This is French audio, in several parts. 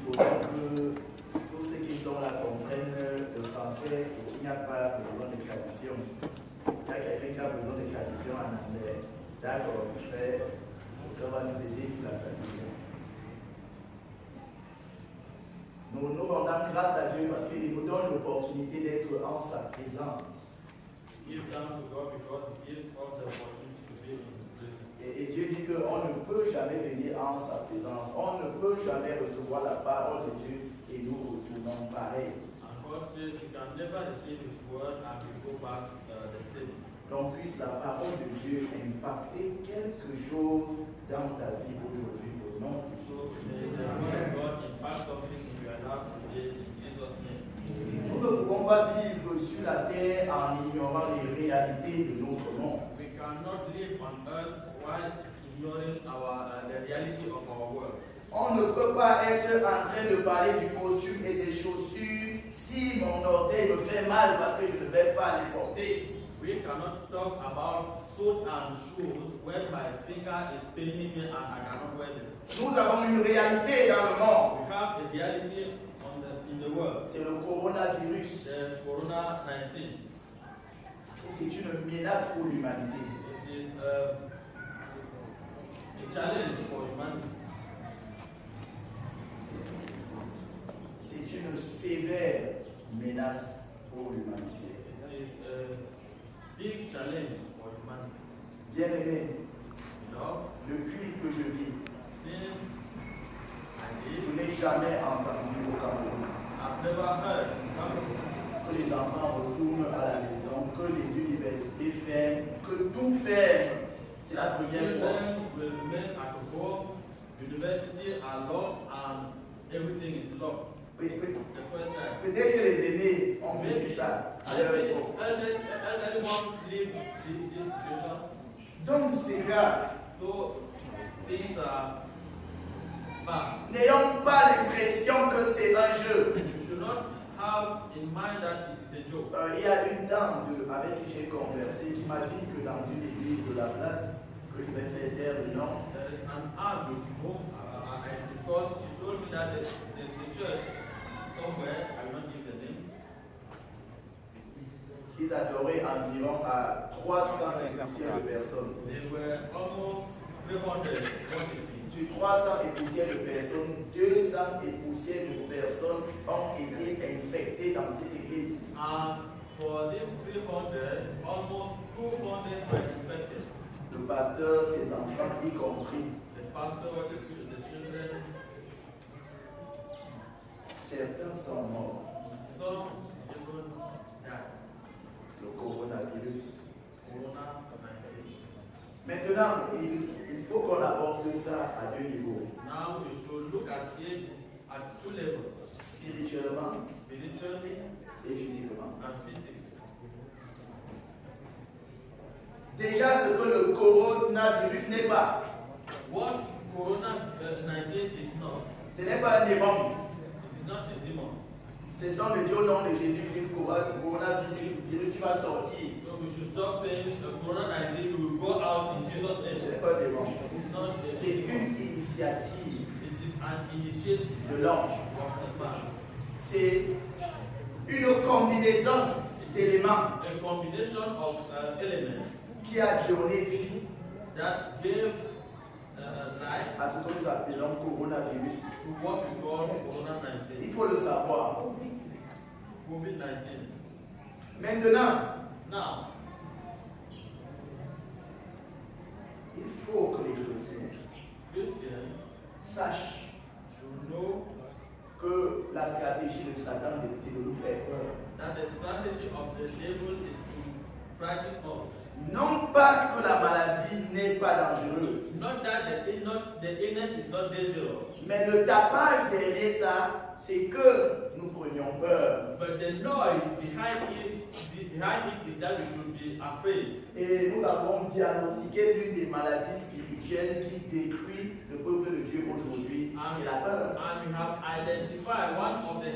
faudrait que tous ceux qui sont là comprennent le français et qu'il n'y a pas besoin de traduction. Il y a quelqu'un qui a besoin de traduction en anglais. D'accord, ça va nous aider pour la traduction. Nous rendons grâce à Dieu parce qu'il nous donne l'opportunité d'être en sa présence. Et Dieu dit qu'on ne peut jamais venir en sa présence. On ne peut jamais recevoir la parole de Dieu et nous retournons pareil. Donc puisse la parole de Dieu impacter quelque chose dans ta vie aujourd'hui au nom de Jésus. Nous ne pouvons pas vivre sur la terre en ignorant les réalités de notre monde. We cannot live on earth while ignoring the reality of our world. On ne peut pas être en train de parler du costume et des chaussures si mon orteil me fait mal parce que je ne vais pas les porter. We cannot talk about suit and shoes when my finger is paining me and I cannot wear them. Nous avons une réalité dans le monde. We have a reality in the world. C'est le coronavirus. The Corona-19. C'est une menace pour l'humanité. It is a challenge for humanity. C'est une sévère menace pour l'humanité. It is a big challenge for humanity. Bien-aimé, You know, depuis que je vis, since I je live, n'ai jamais entendu au Cameroun I've never heard in Cameroon que les enfants retournent à la maison, que les universités ferment, que tout ferme. C'est la première fois. children will remain at home, university are locked, and everything is locked. Peut-être The first time. que les aînés ont vécu ça à leur Maybe époque. elderly ones live this situation. Donc c'est grave. So things are bad. N'ayons pas l'impression que c'est un jeu. You should not have in mind that it is a joke. Il y a une dame avec qui j'ai conversé qui m'a dit que dans une église de la place, que je vais faire taire le nom, There is an aunt with whom I discussed. She told me that there's a church somewhere. I will not give the name. ils adoraient environ à 300 et poussières de personnes. They were almost 300 worshiping. Sur 300 et poussières de personnes, 200 et poussières de personnes ont été infectées dans cette église. And for this 300, almost 200 were infected. Le pasteur, ses enfants y compris, The pastor, the children, certains sont morts. some even died. Le coronavirus. Corona-19. Maintenant, il faut qu'on aborde ça à deux niveaux. Now we should look at it at two levels, Spirituellement spiritually et physiquement. and physically. Déjà, ce que le coronavirus n'est pas, What Corona-19 is not, ce n'est pas un démon. it is not a demon. Ce sont de dire au nom de Jésus-Christ, coronavirus, tu vas sortir. So we should stop saying Corona-19 will go out in Jesus' Ce name. n'est pas un démon. It is not a C'est demon. une initiative It is an initiative de l'homme. of the man. C'est une combinaison d'éléments A combination of elements qui a donné vie that gave life à ce que nous appelons coronavirus. to what we call Corona-19, Il faut le savoir. COVID-19. Maintenant, Now, il faut que les chrétiens Christians sachent should know que la stratégie de Satan, c'est de nous faire peur. that the strategy of the devil is to frighten us. Non pas que la maladie n'est pas dangereuse, Not that the illness is not dangerous, mais le tapage derrière ça, c'est que nous prenions peur. but the noise behind it is that we should be afraid. Et nous avons diagnostiqué l'une des maladies spirituelles qui détruit le peuple de Dieu aujourd'hui, c'est la peur. And we have identified one of the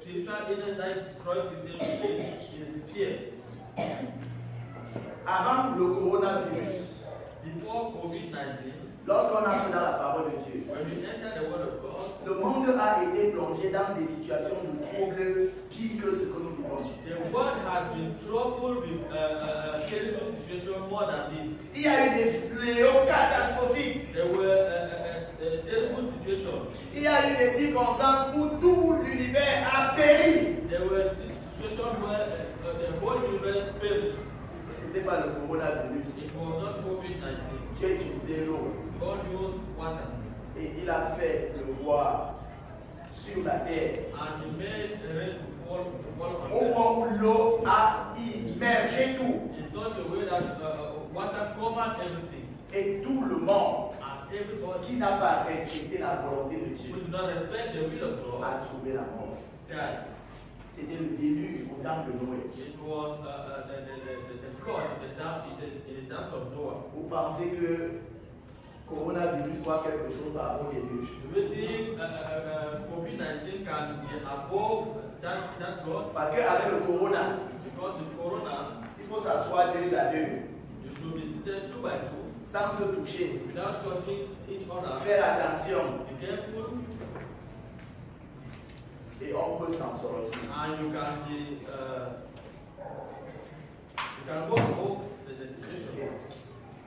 spiritual illness that destroys Christianity is fear. Avant le coronavirus, Before COVID-19, lorsqu'on entre dans la parole de Dieu, when you enter the Word of God, le monde a été plongé dans des situations de troubles pires que ce que nous vivons. the world has been troubled with terrible situation more than this. Il y a eu des fléaux catastrophiques. There were terrible situations. Il y a eu des circonstances où tout l'univers a péri. There were situations where the whole universe perished. Ce n'était pas le coronavirus. It was not COVID-19. Dieu a utilisé l'eau God used water et il a fait pleuvoir sur la terre. and He made the rain to fall on Au earth point où l'eau a immergé tout. in such a way that water covered everything. Et tout le monde And everybody qui n'a pas respecté la volonté de Dieu who did not respect the will of God a trouvé la mort. died. C'était le déluge au temps de Noé. It was the flood in the times of Noah. Vous pensez que coronavirus soit quelque chose par rapport au déluge? Do you think COVID-19 can be above that flood? Parce qu'avec le corona, Because with Corona, il faut s'asseoir 2 à 2, you should be seated 2 by 2 sans se toucher. without touching each other. Faire attention Be careful, et on peut s'en sortir. and you can walk off the situation.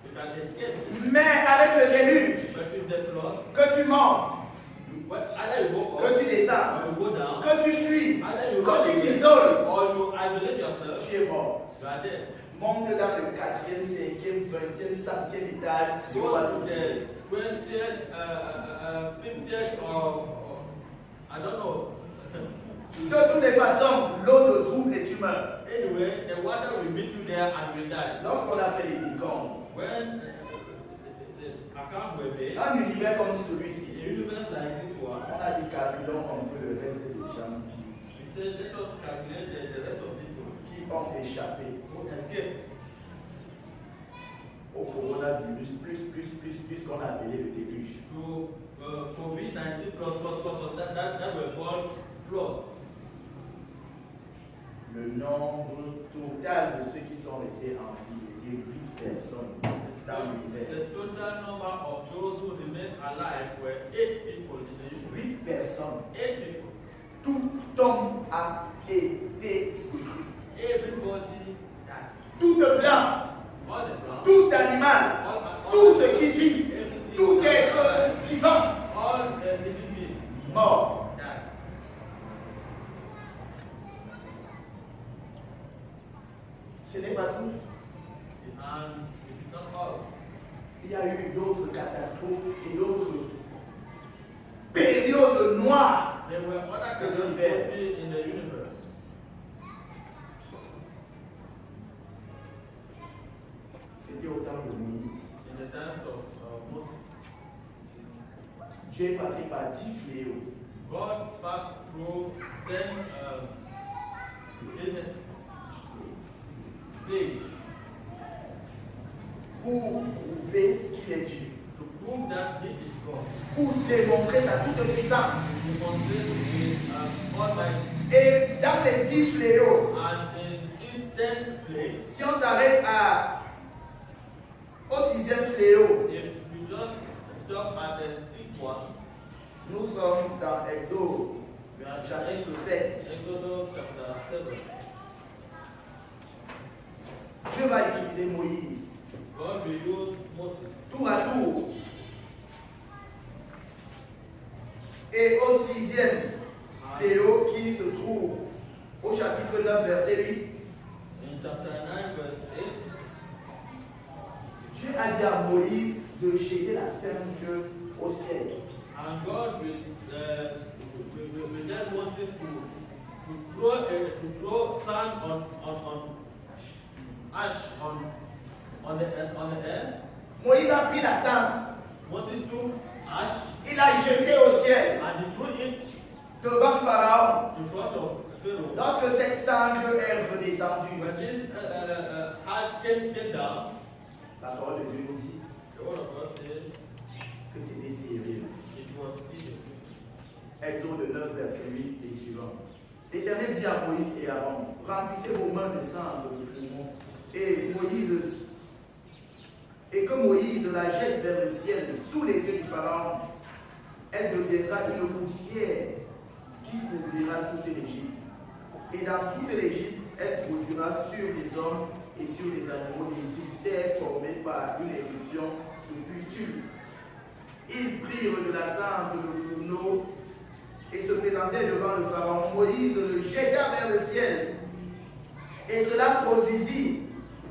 You can escape. Mais avec le déluge, But with the flood, que tu montes, either you go que up tu descends, or you go down, que tu fuis, either you que run tu away t'isoles, or you isolate yourself, tu es mort. you are dead. Monte dans le 4e, 5e, 20e, 100e étage, Go on va to tout dire. the 20th, 50th, or I don't know. De toutes les façons, l'eau te trouve et tu meurs. Anyway, the water will meet you there and will die. Lorsqu'on a fait les décomptes, When the account were made, un univers comme in celui-ci, a universe like this one, on a dit calculons un peu le reste des gens we said let us calculate the rest of people qui ont échappé who escaped au coronavirus, plus qu'on a appelé le déluge. to COVID-19 plus that were called flood. Le nombre total de ceux qui sont restés en vie était 8 personnes dans l'univers. The total number of those who remained alive were 8 people in the universe. 8 personnes. 8 people. Tout homme a été détruit. Everybody died. Toute plante, All the plants, tout animal, tout ce qui vit, everything, tout être vivant, all living beings mort. died. Ce n'est pas tout. And it is not all. Il y a eu d'autres catastrophes et d'autres périodes noires. There were other catastrophes in the universe. C'était au temps de Moïse. In the times of Moses, Dieu est passé par 10 fléaux God passed through 10 illnesses, plagues, pour prouver qu'il est Dieu, to prove that He is God, pour démontrer sa toute puissance. to demonstrate His Almighty. Et dans les 10 fléaux, And in these 10 plagues, si on s'arrête au 6e fléau, if we just stop at the 6th one, nous sommes dans Exode, we are chapitre 7. Exodus chapter 7. Dieu va utiliser Moïse, God will use Moses tour à tour. Et au 6e fléau qui se trouve au chapitre 9, verset 8, in chapter 9, verse 8. Dieu a dit à Moïse de jeter la ceinture au ciel. And God will tell Moses to throw sand on ash on the air. Moïse a pris la cendre, Moses took ash il a jeté au ciel and he threw it devant Pharaon. in front of Pharaoh. Lorsque cette cendre est redescendue, When this ash came down, la parole de Dieu nous dit the word of God says que c'était sérieux. it was serious. Exode 9, verset 8 et suivant. L'Éternel dit à Moïse et à Aaron, remplissez vos mains de sang entre le flumeau. Et et que Moïse la jette vers le ciel sous les yeux du Pharaon, elle deviendra une poussière qui couvrira toute l'Égypte. Et dans toute l'Égypte, elle produira sur les hommes et sur les animaux des ulcères formés par une éruption de pustule. Ils prirent de la cendre de fourneau et se présentèrent devant le Pharaon. Moïse le jeta vers le ciel. Et cela produisit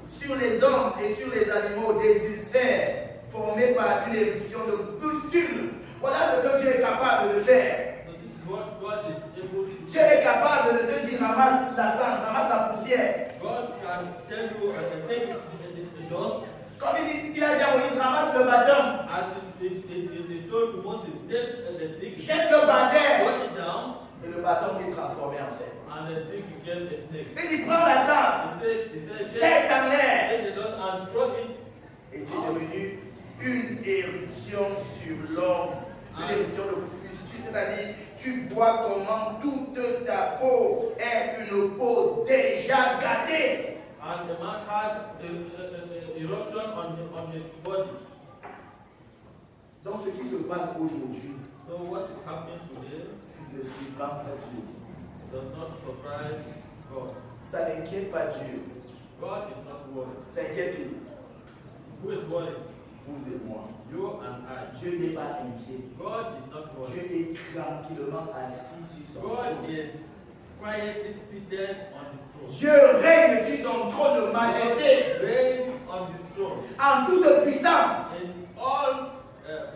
sur les hommes et sur les animaux des ulcères formés par une éruption de pustule. Voilà ce que Dieu est capable de faire. Dieu est capable de te dire ramasse la cendre, ramasse la poussière. God can tell you take the dust. Comme il a dit à Moïse, ramasse le bâton. As he told to Moses, take the stick, Jette le bâton. put it down, Et le bâton s'est transformé en serpent. and the stick became a snake. Et il prend la cendre, He said, jette en l'air. take the dust and throw it. Et c'est devenu une éruption sur l'homme. Une éruption de pustule, c'est-à-dire, tu vois comment toute ta peau est une peau déjà gâtée. And the man had an eruption on his body. Donc ce qui se passe aujourd'hui So what is happening today ne surprend pas Dieu. does not surprise God. Ça n'inquiète pas Dieu. God is not worried. Ça inquiète qui? Who is worried? Vous et moi. You and I. Dieu n'est pas inquiet. God is not worried. Dieu est tranquillement assis sur son God trône. is quietly seated on his throne. Dieu règne sur son trône de majesté, Reigns on his throne en toute puissance, in all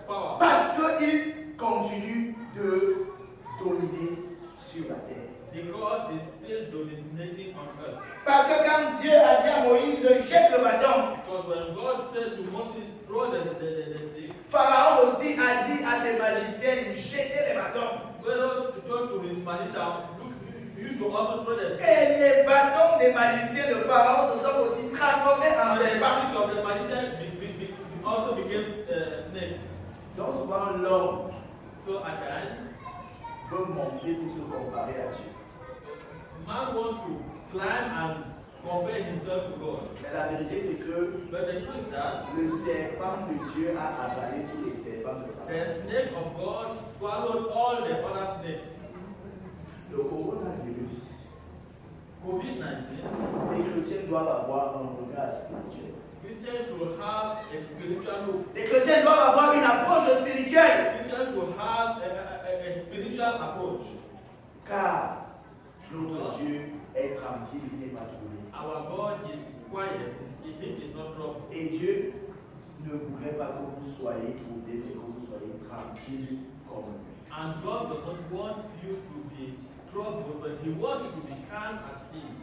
power. parce qu'il continue de dominer sur la terre. Because he's still dominating on earth. Parce que quand Dieu a dit à Moïse, jette le bâton, Because when God said to Moses, throw the stick, Pharaon aussi a dit à ses magiciens, jetez les bâtons. Pharaoh told to his magician, you should also throw the stick. Et les bâtons des magiciens de Pharaon se sont aussi transformés en And the serpents. sticks of the magician also became snakes. Donc souvent l'homme So at times, veut monter pour se comparer à Dieu. man wants to climb and compare himself to God. Mais la vérité c'est que But the truth is that le serpent de Dieu a avalé tous les serpents de the Pharaon. snake of God swallowed all the other snakes. Le coronavirus, COVID-19, les chrétiens doivent avoir un regard spirituel. Christians should have a spiritual look. Les chrétiens doivent avoir une approche spirituelle. Christians should have a spiritual approach. Car notre Dieu est tranquille, il n'est pas troublé. Our God is quiet, he is not troubled. Et Dieu ne voudrait pas que vous soyez troublés, mais que vous soyez tranquille comme lui. And God doesn't want you to be troubled, but he wants you to be calm as him.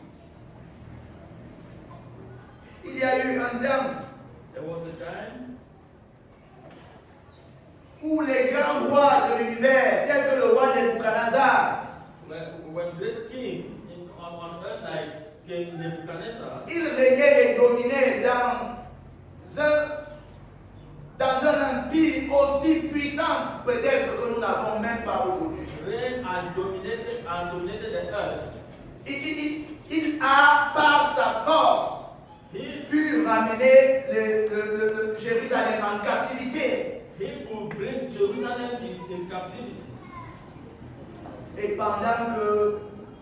Il y a eu un temps There was a time où les grands rois de l'univers, tels que le roi Nebuchadnezzar, when great kings on earth like King Nebuchadnezzar, ils régnaient et dominaient dans un empire aussi puissant, peut-être que nous n'avons même pas aujourd'hui. reigned and dominated the earth. Il a, par sa force, He pu ramener le Jérusalem en captivité. could bring Jerusalem in captivity. Et pendant que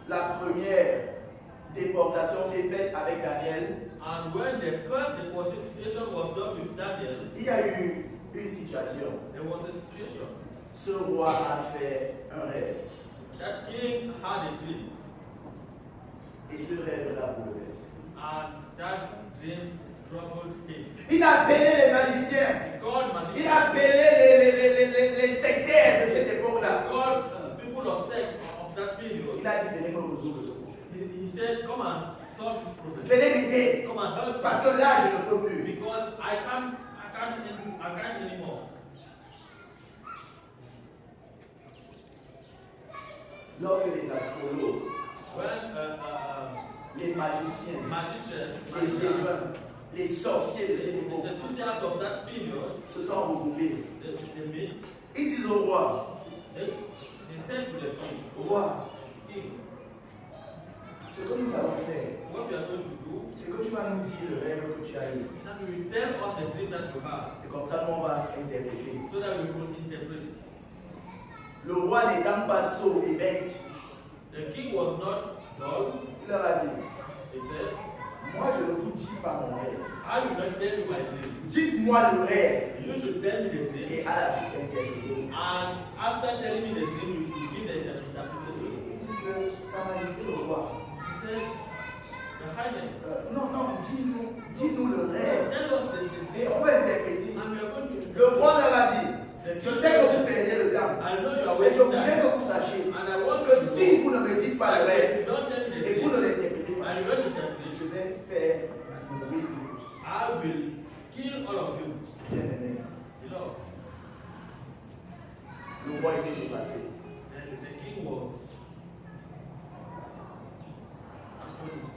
la première déportation s'est faite avec Daniel, And when the first deportation was done with Daniel, il y a eu une situation. there was a situation. Ce roi a fait un rêve. That king had a dream, Et ce rêve l'a bouleversé. and that dream troubled him. Il a appelé les magiciens. He called Il magicians. a appelé les sectaires de cette He époque-là. called people of sect of that period. Il a dit, venez me résoudre ce problème. He said, come and solve this problem. Venez m'aider. Come and help Parce me. que là, je ne peux plus. Because I can't anymore. Lorsque les astrologues, When les magiciens, les magicians, démons, les sorciers de cette époque the socials of that period, se sont regroupés, they meet, ils disent au roi, they said to the king, roi, king, Ce que nous allons faire, what we are going to do c'est que tu vas nous dire le rêve que tu as eu. is that we will tell us the dream that you have, Et comme ça, nous, on va interpréter. so that we will interpret. Le roi n'étant pas sot et bête, The king was not dull. il leur a dit, He said, moi je ne vous dis pas mon rêve. I will not tell you my dream. Dites-moi le rêve. You should tell me the dream. Et à la suite interpréter. And after telling me the dream, you should give the interpretation. Ils disent que ça va rester le roi. He said, Your Highness, Non, dis-nous le rêve. tell us the dream. Et on va interpréter. And we are going to Le roi leur a dit, je sais que vous perdez le temps. I know you are Mais je wasting voudrais time. que vous sachiez And I want que to si know vous ne me dites pas le that rêve if you don't tell me the et vous ne dream, l'interprétez pas, and you don't interpret, je vais faire mourir tous. I will kill all of you. Bien-aimés, You know, le roi était dépassé. and the king was astonished.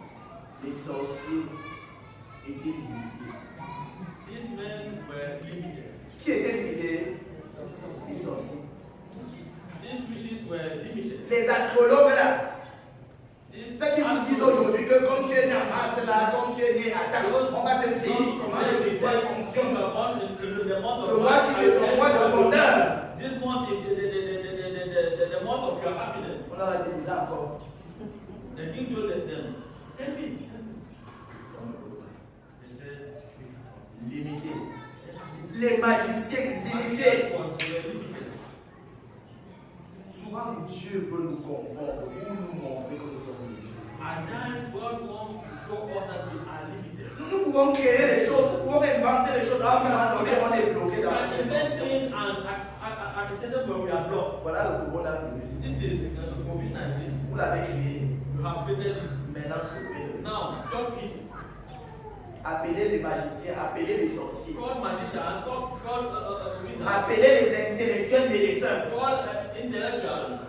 Les sorciers étaient limités. These men were limited. Qui étaient limités? Les sorciers. These wishes were limited. Les astrologues là. These Ceux qui vous disent aujourd'hui que comme tu es né à Mars là, comme tu es né à Tag, on va te dire comment les étoiles fonctionnent. Le mois si c'est ton mois de bonheur. This month is the month of your happiness. On leur a dit bizarre encore. The king told them, tell me. They said, Limité. Les magiciens limités. Souvent Dieu veut nous confondre ou nous montrer que nous sommes limités. And then God wants to show us that we are limited. Nous pouvons créer des choses, nous pouvons inventer des choses. À un moment donné, on est bloqué We dans can la invent things and at a certain point we are blocked. Voilà le coronavirus. This is COVID-19. Vous l'avez créé. You have created. Maintenant, sauvez-le. Now, stop it. Appelez les magiciens, appelez les sorciers, Call magicians, call wizards, appelez les intellectuels médecins. call intellectuals.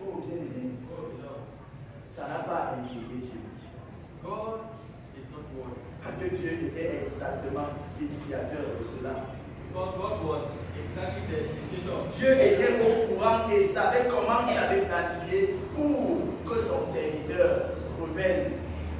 Oh, bien aimé, Oh, no. ça n'a pas inquiété Dieu. God is not worried. Parce que Dieu était exactement l'initiateur de cela. Because God was exactly the initiator. Dieu était au courant et savait comment il avait planifié pour que son serviteur révèle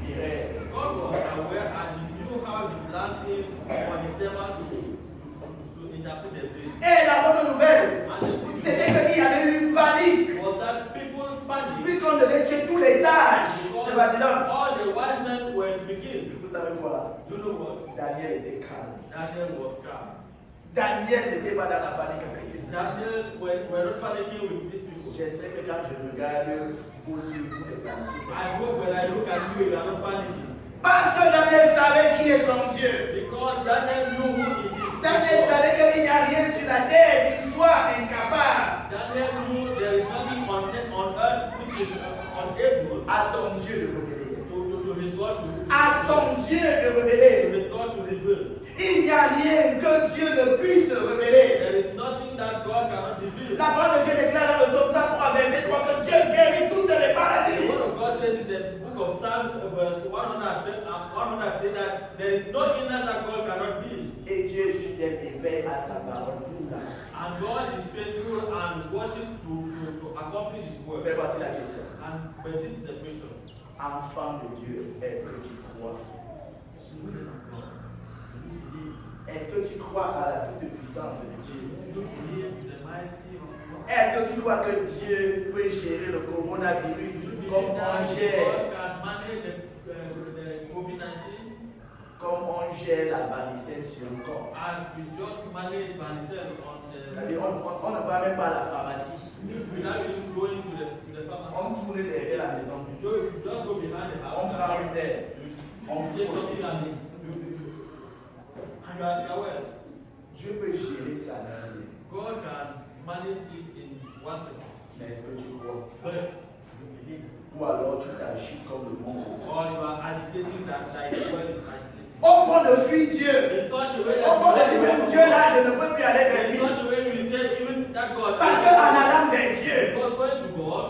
les rêves. God was aware and he knew how he planned things for his servant to interpret the dream. Et la bonne nouvelle, And the good c'était qu'il y avait eu panique, was that people panicked puisqu'on devait tuer tous les sages de because Babylone. all the wise men were to be killed. Vous savez quoi? You know what? Daniel était calme. Daniel was calm. Daniel n'était pas dans la panique avec ses sages. Daniel were not panicking with these people. J'espère que quand je regarde vos yeux, vous ne paniquez pas. I hope when I look at you, you are not panicking. Parce que Daniel savait qui est son Dieu. Because Daniel knew who is he. Daniel savait qu'il n'y a rien sur la terre qui soit incapable Daniel knew there is nothing on earth which is unable à son Dieu de révéler. to his God À son Dieu de to révéler. his God to reveal. Il n'y a rien que Dieu ne puisse révéler. There is nothing that God cannot reveal. La parole de Dieu déclare dans le psaume 103, verset 3 que Dieu guérit toutes les The maladies. word of God says in the book of Psalms, verse 103, that there is no illness that God cannot heal. Et Dieu est fidèle et veille à sa parole pour la. And God is faithful and watches to accomplish His word. Mais voici la question. But this is the question. Enfant de Dieu, est-ce que tu crois? Est-ce que tu crois à la toute-puissance de Dieu? Est-ce que tu crois que Dieu peut gérer le coronavirus comme on gère, comme on gère la varicelle sur le corps? As we just manage varicelle on C'est-à-dire, on ne va même pas à la pharmacie. without even going to the pharmacy. On tourne derrière la maison. You just go behind the house. On prend une aide. On You say frotte. something and you are aware. Dieu peut gérer ça dans la vie. God can manage it in 1 second. Mais est-ce que tu crois? But you believe. Ou alors tu t'agis comme le monde? Or you are agitating that like the world is agitating. Au point de fuir Dieu. In such a way Au point de dire même Dieu là, je ne peux plus aller vers in lui. such a way we say even that God. Parce qu'en allant vers Dieu, Because going to God,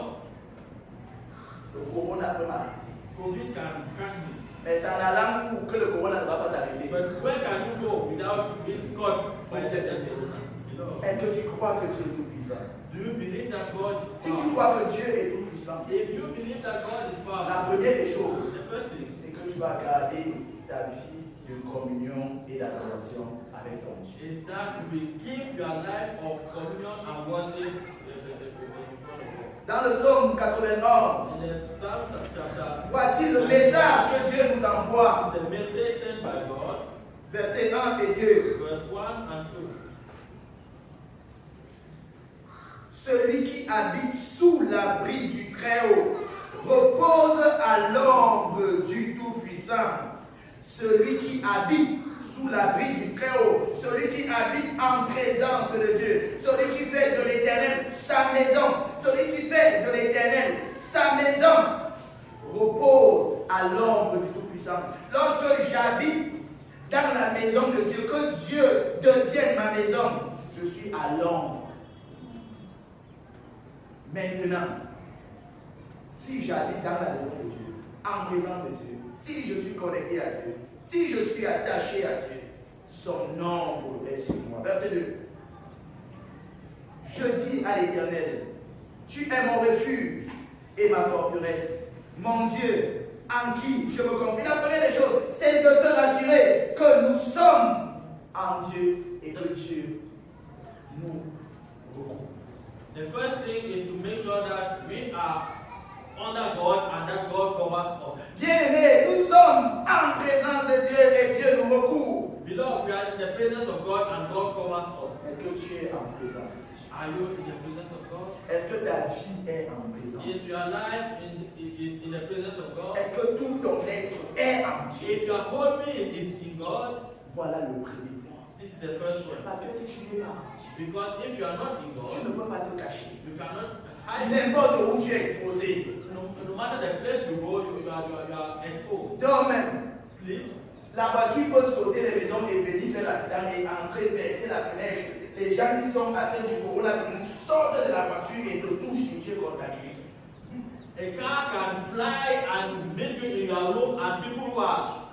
le corona peut m'arrêter. COVID can catch me. Mais c'est en allant où que le corona ne va pas t'arrêter. But where can you go without being caught by the devil? You Lord. Est-ce que tu crois que Dieu est tout-puissant? Do you believe that God is Si tu powerful? crois que Dieu est tout-puissant, If you believe that God is la powerful, première des choses, the first thing c'est que tu vas garder ta vie de communion et d'adoration avec ton Dieu. is that you will keep your life of communion and worship in front of God. Dans le psaume 91, In the Psalms chapter, voici le message que Dieu nous envoie. the message sent by God, Versets 1 et 2. verse 1 and 2. Celui qui habite sous l'abri du Très-Haut repose à l'ombre du Tout-Puissant. Celui qui habite sous l'abri du Très-Haut, celui qui habite en présence de Dieu, celui qui fait de l'Éternel sa maison, celui qui fait de l'Éternel sa maison, repose à l'ombre du Tout-Puissant. Lorsque j'habite dans la maison de Dieu, que Dieu devienne ma maison, je suis à l'ombre. Maintenant, si j'habite dans la maison de Dieu, en présence de Dieu, si je suis connecté à Dieu, si je suis attaché à Dieu, son ombre est sur moi. Verset 2. Je dis à l'Éternel, tu es mon refuge et ma forteresse, mon Dieu, en qui je me confie. La première des choses, c'est de se rassurer que nous sommes en Dieu et que Dieu nous recouvre. The first thing is to make sure that we are under God and that God covers us. Bien-aimés, nous sommes en présence de Dieu et Dieu nous recouvre. Beloved, we are in the presence of God and God covers us. Est-ce que tu es en présence de Dieu? Are you in the presence of God? Est-ce que ta vie est en présence? Is your life is in the presence of God? Est-ce que tout ton être est en Dieu? If your whole being is in God, Voilà le premier point. this is the first one. Parce que si tu n'es pas en Dieu, Because if you are not in tu God, ne peux pas te cacher. you cannot hide. N'importe où tu es exposé. No matter the place you go, you are exposed. Dors même. Sleep. La voiture peut sauter les maisons et venir faire l'accident et entrer, percer la fenêtre. Les gens qui sont atteints du coronavirus sortent de la voiture et te touchent et tu es contaminé. A car can fly and make you in your room, and people who are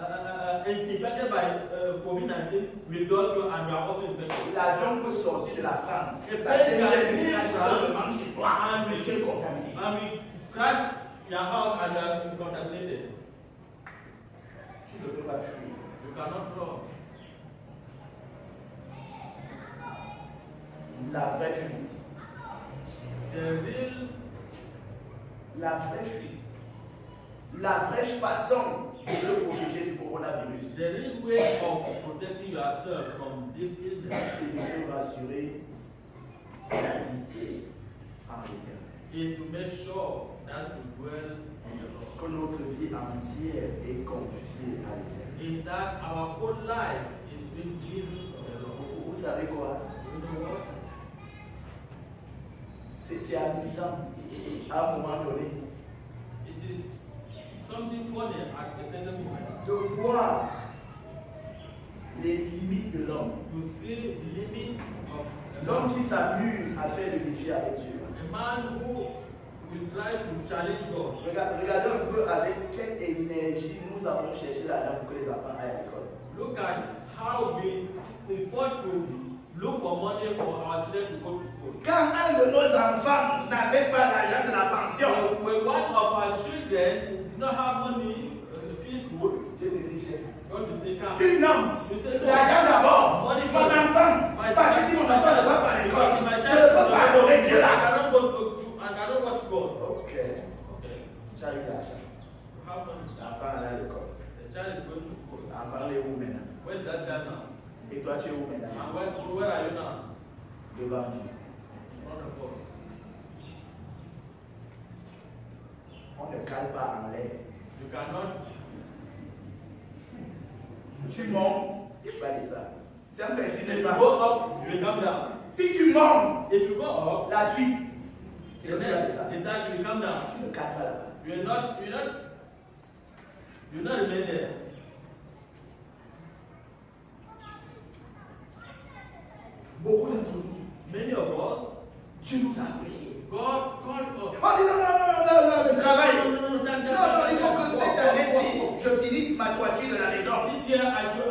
infected by COVID-19 will touch you and you are also infected. L'avion peut sortir de la France. Et Ça puis, termine il y a le manche de toi et tu es contaminé. And we crash your house and you are contaminated. Tu ne peux pas fuir. You cannot run. La vraie fuite. La vraie fuite. La vraie façon de se protéger du coronavirus, The real way of protecting yourself from this illness c'est de se rassurer d'habiter en l'éternel. is to make sure that you dwell in the Lord. Que notre vie entière est confiée à l'éternel. Is that our whole life is being given to the Lord. Vous savez quoi? You know what? C'est amusant. À un moment donné, It is something funny at a certain moment de voir les limites de l'homme. to see the limit of L'homme qui s'amuse à faire le défi avec Dieu. a man who will try to challenge God. Regardez un peu avec quelle énergie nous avons cherché l'argent pour que les enfants aillent à l'école. Look at how we fought to look for money for our children to go to school. Quand un de nos enfants n'avait pas l'argent de la pension, When one of our children did not have money to fee school, je te dis, God will say, come. tu dis non, You say, no. l'argent d'abord, Money mon enfant, parce que si mon enfant ne va pas à l'école, Because my je child ne peux pas adorer Dieu I là. cannot go to I cannot worship God. Ok, Okay. tu as eu l'argent. You have money. L'enfant est à l'école. The child is going to school. L'enfant est où maintenant? Where is that child now? Et toi, tu es où maintenant? And where are you now? Devant Dieu. In front of God. On ne cale pas en l'air. You cannot. Tu montes, et tu vas descendre. C'est un principe, If n'est-ce you pas? go up, you will come down. Si tu montes, If you go up, la suite, c'est the que tu vas next descendre. is that you will come down. Tu ne cales pas là-bas. You will not remain there. Beaucoup d'entre nous, Many of us, Dieu nous a envoyés. God called us. On dit non, le travail. No, Non, il faut que cette année-ci, je finisse ma toiture de la maison. This year I should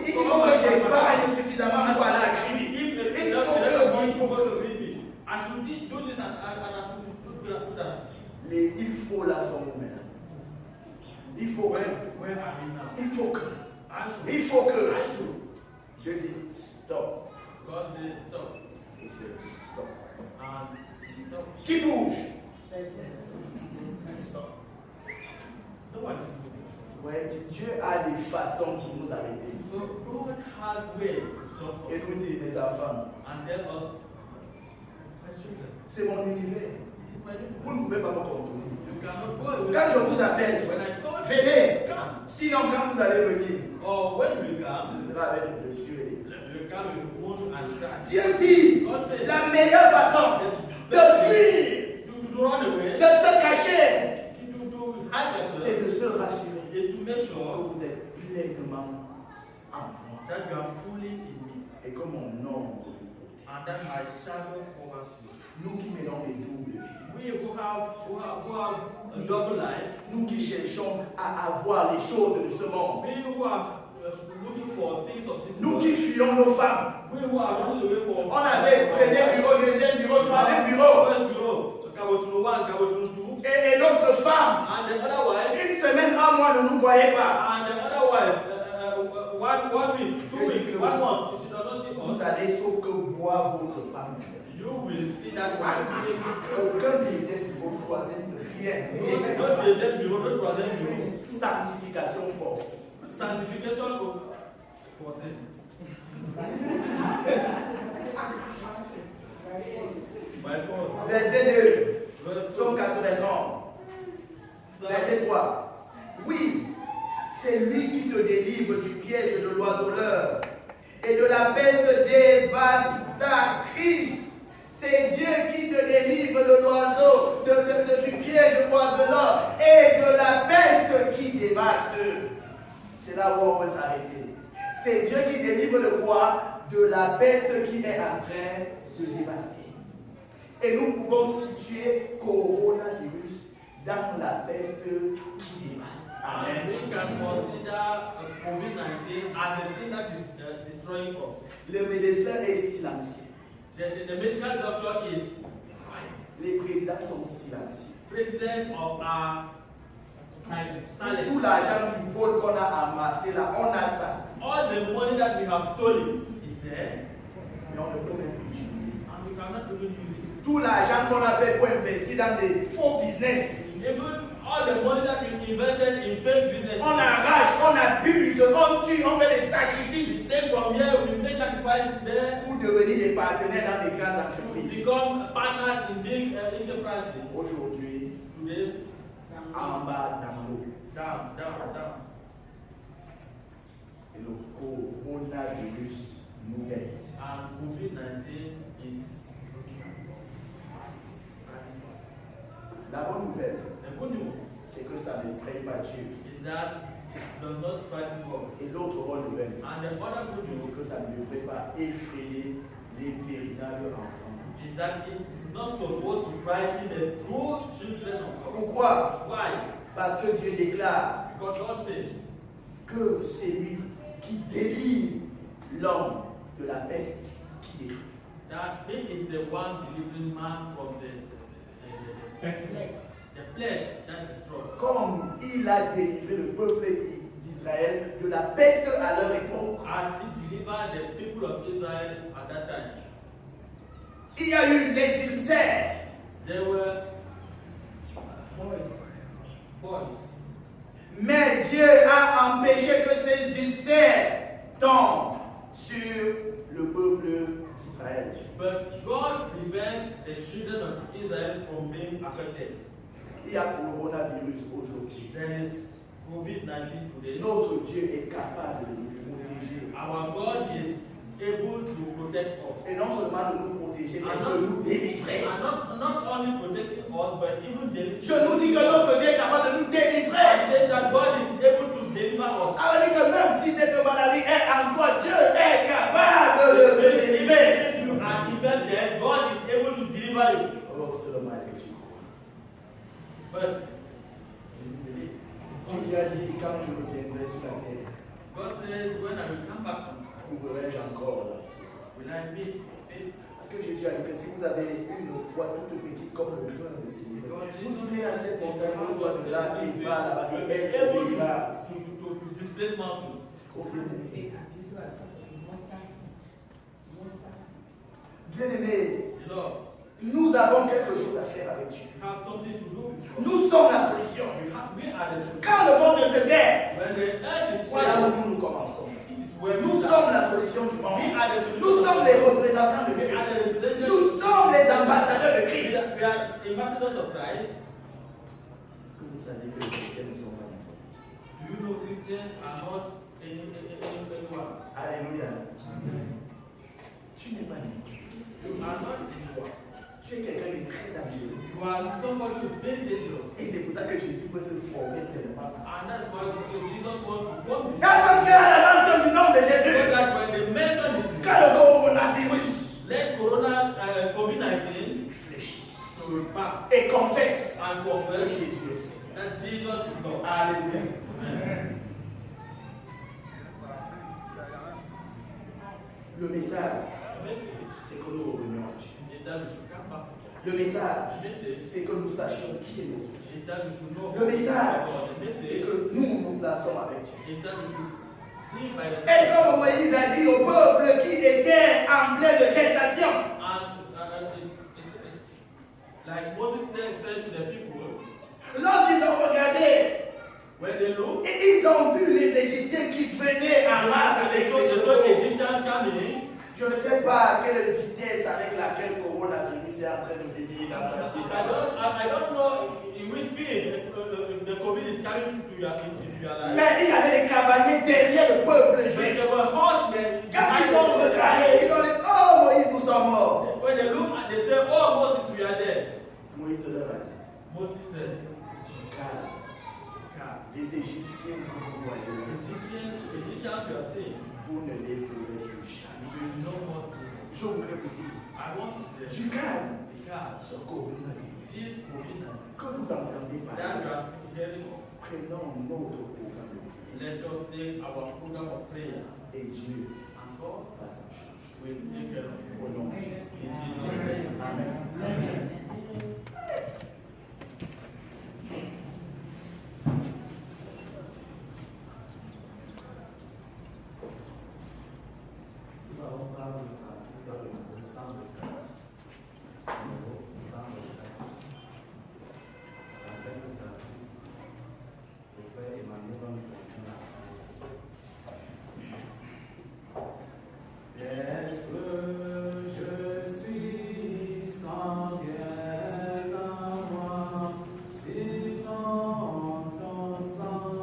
Il faut que j'épargne suffisamment pour aller à la clinique. Il faut que faut que. Where are we now? Il faut que. I should. Il faut que. I should. Je dis stop. God says stop. Et c'est stop. And stop. Qui bouge? Stop. No one is moving. Ouais, Dieu a des façons pour nous arrêter. So God has ways to stop Et us. nous dit, mes enfants, And tell us, my children, c'est mon univers. it is my duty. Vous ne pouvez pas me contrôler. You cannot go away. Quand je vous appelle, When I call you, venez. come. Sinon, quand vous allez venir, Or when we come, ce sera avec des blessures et des plaies. we come with wounds and scars. Dieu dit, God says, la meilleure façon de fuir, to run away, de se cacher, to hide c'est yourself, de se rassurer is to make que sure vous êtes pleinement en moi that you are fully in me et que mon nom vous protège. and that my shadow covers you. Nous qui menons des doubles vies, We who have a double life, nous qui cherchons à avoir les choses de ce monde, we who are looking for things of this nous world, qui fuyons nos femmes. we who are running away from On avait premier bureau, deuxième bureau, troisième bureau. first bureau, Kabotunu 1, Kabotunu 2, Et notre femme, and the other wife, une semaine, un mois, ne nous voyait pas. and the other wife, 1 week, 2 weeks, 1 month, she does not see Vous us. allez sauf que boire votre femme. You will see that wife taking Aucun deuxième bureau, troisième, rien. no deuxième bureau, no troisième bureau. Sanctification forcée. Sanctification for sin. By force. Verset 2, Verse Psaume 91. Verset 3. Oui, c'est lui qui te délivre du piège de l'oiseleur et de la peste dévastatrice. C'est Dieu qui te délivre de l'oiseau, du piège oiseleur et de la peste qui dévaste. C'est là où on peut s'arrêter. C'est Dieu qui délivre de quoi? De la peste qui est en train de dévaster. Et nous pouvons situer coronavirus dans la peste qui dévaste. and Amen. we can consider COVID-19 as the thing that is destroying us. Le médecin est silencieux. The medical doctor is quiet. Les présidents sont silencieux. Presidents of our silent. Tout l'argent du vol qu'on a amassé là, on a ça. All the money that we have stolen is there, Mais on ne peut même plus utiliser. and we cannot even use it. Tout l'argent qu'on a fait pour investir dans des faux business. Even all the money that we invested in fake business, On arrache, on abuse, on tue, on fait des we sacrifices take from here, we make sacrifices there, pour devenir des partenaires dans des grandes to entreprises. become partners in big enterprises. Aujourd'hui, Today, en bas dans l'eau, down. et le coronavirus nous guette. And COVID-19 is La bonne nouvelle, the good news c'est que ça n'effraie pas Dieu. is that it does not frighten God. Et l'autre bonne nouvelle, And the other good c'est news que ça ne devrait pas effrayer les véritables enfants. is that it is not supposed to frighten the true children of God. Pourquoi? Why? Parce que Dieu déclare Because God says que c'est lui qui délivre l'homme de la peste qui détruit. that He is the one delivering man from the plague that destroys. Comme il a délivré le peuple d'Israël de la peste à leur époque. As He delivered the people of Israel at that time, Il y a eu les ulcères. they were boys. Mais Dieu a empêché que ces ulcères tombent sur le peuple d'Israël. But God prevented the children of Israel from being affected. Il y a coronavirus aujourd'hui. There is COVID-19 today. Notre Dieu est capable de nous protéger. Our God is able to protect us. Et non seulement de nous protéger, mais And de nous délivrer. not only protecting us, but even delivering. Je nous dis que notre Dieu est capable de nous I délivrer. say that God is able to deliver us. Ça veut dire que même si cette maladie est en toi, Dieu est capable de te délivrer. If you are even dead, God is able to deliver you. Oh, seulement est-ce que tu crois? But you believe. Jésus a dit, quand je reviendrai sur la terre, God says, when I will come back, trouverai-je encore la foi? Will I meet? Parce que Jésus a dit que si vous avez une foi toute petite comme le grain de sénégal, vous direz à cette montagne, toi de là et va là-bas et elle te dira. To displace mountains. Bien-aimés, nous avons quelque chose à faire avec Dieu. You have something to do. Nous sommes la solution. We are the solution. Quand le monde se terre, When the earth is c'est là quiet, où nous commençons. it is where Nous sommes la solution du monde. We are the solution. Nous sommes les représentants de We Dieu. are the representatives. Nous sommes les ambassadeurs de Christ. We are ambassadors of Christ. Est-ce que vous savez que les chrétiens ne sont pas n'importe qui? Do you know Christians are not anyone? Alléluia. Tu n'es pas n'importe qui. You are not anyone. Tu es quelqu'un de très dangereux. You are somebody who is very dangerous. Et c'est pour ça que Jésus peut se former tellement. And that's why Jesus wants to form you. Quand la mention du nom de So Jésus, that when they mention his name, quand le coronavirus let COVID-19 fléchisse to back et confesse and que confess Jésus est Seigneur. that Jesus is Lord. Alléluia. Amen. Le message, The message c'est que nous revenions à Dieu. is that we should come back. Le message, The message c'est que nous sachions qui est notre Dieu. is that we should know Le message, God. The c'est message que nous nous plaçons avec Dieu. is that we should live by the Et comme Moïse a dit au peuple qui était en pleine gestation, And it's like Moses said to the people, lorsqu'ils ont regardé, when they look, et ils ont vu les Égyptiens qui venaient en masse avec les the chevaux. Egyptians coming. Je ne sais pas quelle vitesse avec laquelle coronavirus est en train de venir dans ta vie. I don't know in which speed the COVID is coming into your life. Mais il y avait des cavaliers derrière le peuple When juif. there were horsemen, Quand ils ont regardé, ils ont dit, oh Moïse, nous sommes morts. when they look and they say, "Oh Moses, we are dead," Moïse leur a dit, Moses said, tu calmes. Les Égyptiens que vous voyez, Egyptians, you are saying, vous ne les verrez plus jamais. you will no more see them. Je voudrais vous dire, I want to tu calmes because ce coronavirus. this COVID-19 Quand vous entendez that parler, you are hearing of, prenons notre programme de prière let us take our program of prayer et Dieu and God va s'en charger. will take care of Au nom de it. Jésus. In Jesus' name. Amen. Nous allons prendre le parti dans le numéro 104. Numéro 104. Après ce parti, le frère Emmanuel va nous continuer à parler. Bien que je suis sans guerre en moi, si dans ton sang,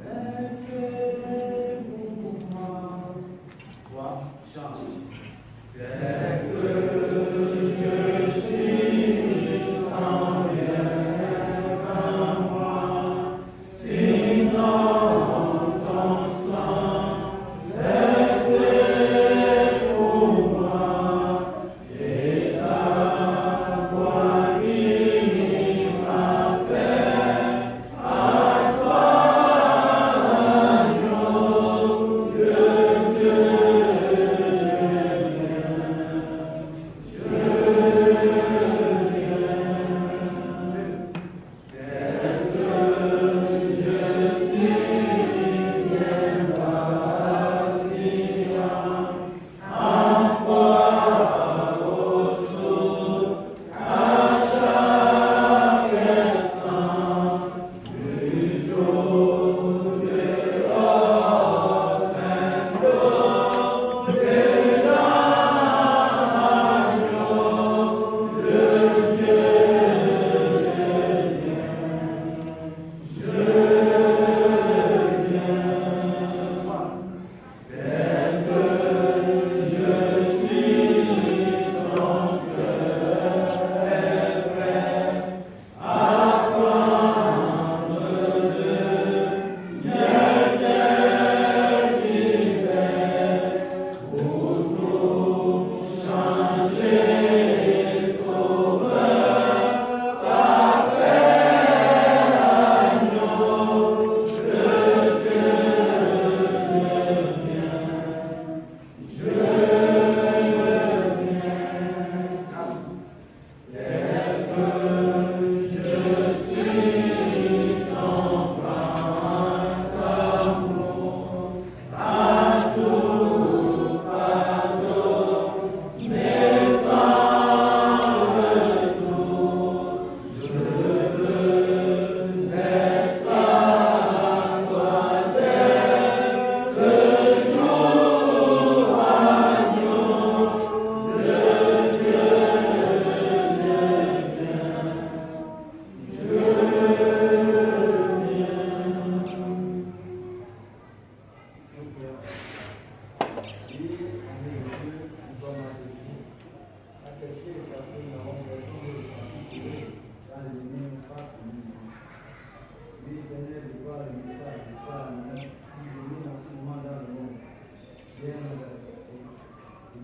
laissez pour moi. Toi, chante. Bien que je suis sans guerre en moi, si dans ton sang, laissez pour moi, et la foi qui m'appelle à toi, agneau de Dieu.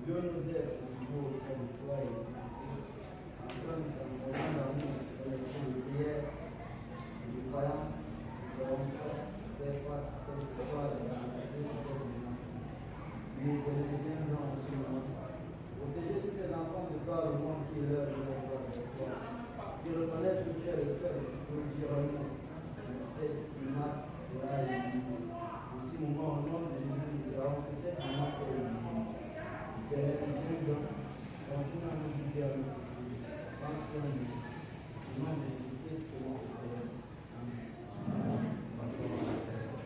Dieu nous aide au niveau auquel nous croyons. En train de transformer l'amour dans l'esprit de prière et de croyance, nous allons faire face, quelle que soit la réalité de cette menace. Mais que nous devions en ce moment. Protéger tous les enfants de toi, le monde qui est l'heure de leur voir avec toi. Qui reconnaissent que tu es le seul qui peut dire un mot. Cette menace sera éliminée. Aussi, moment, au nom de Jésus, nous avons que cette menace est éliminée. Éternel Dieu, continue à nous guider à nous. Pense que nous, au nom de Jésus-Christ, que nous faisons. Amen. Passons à la Sainte.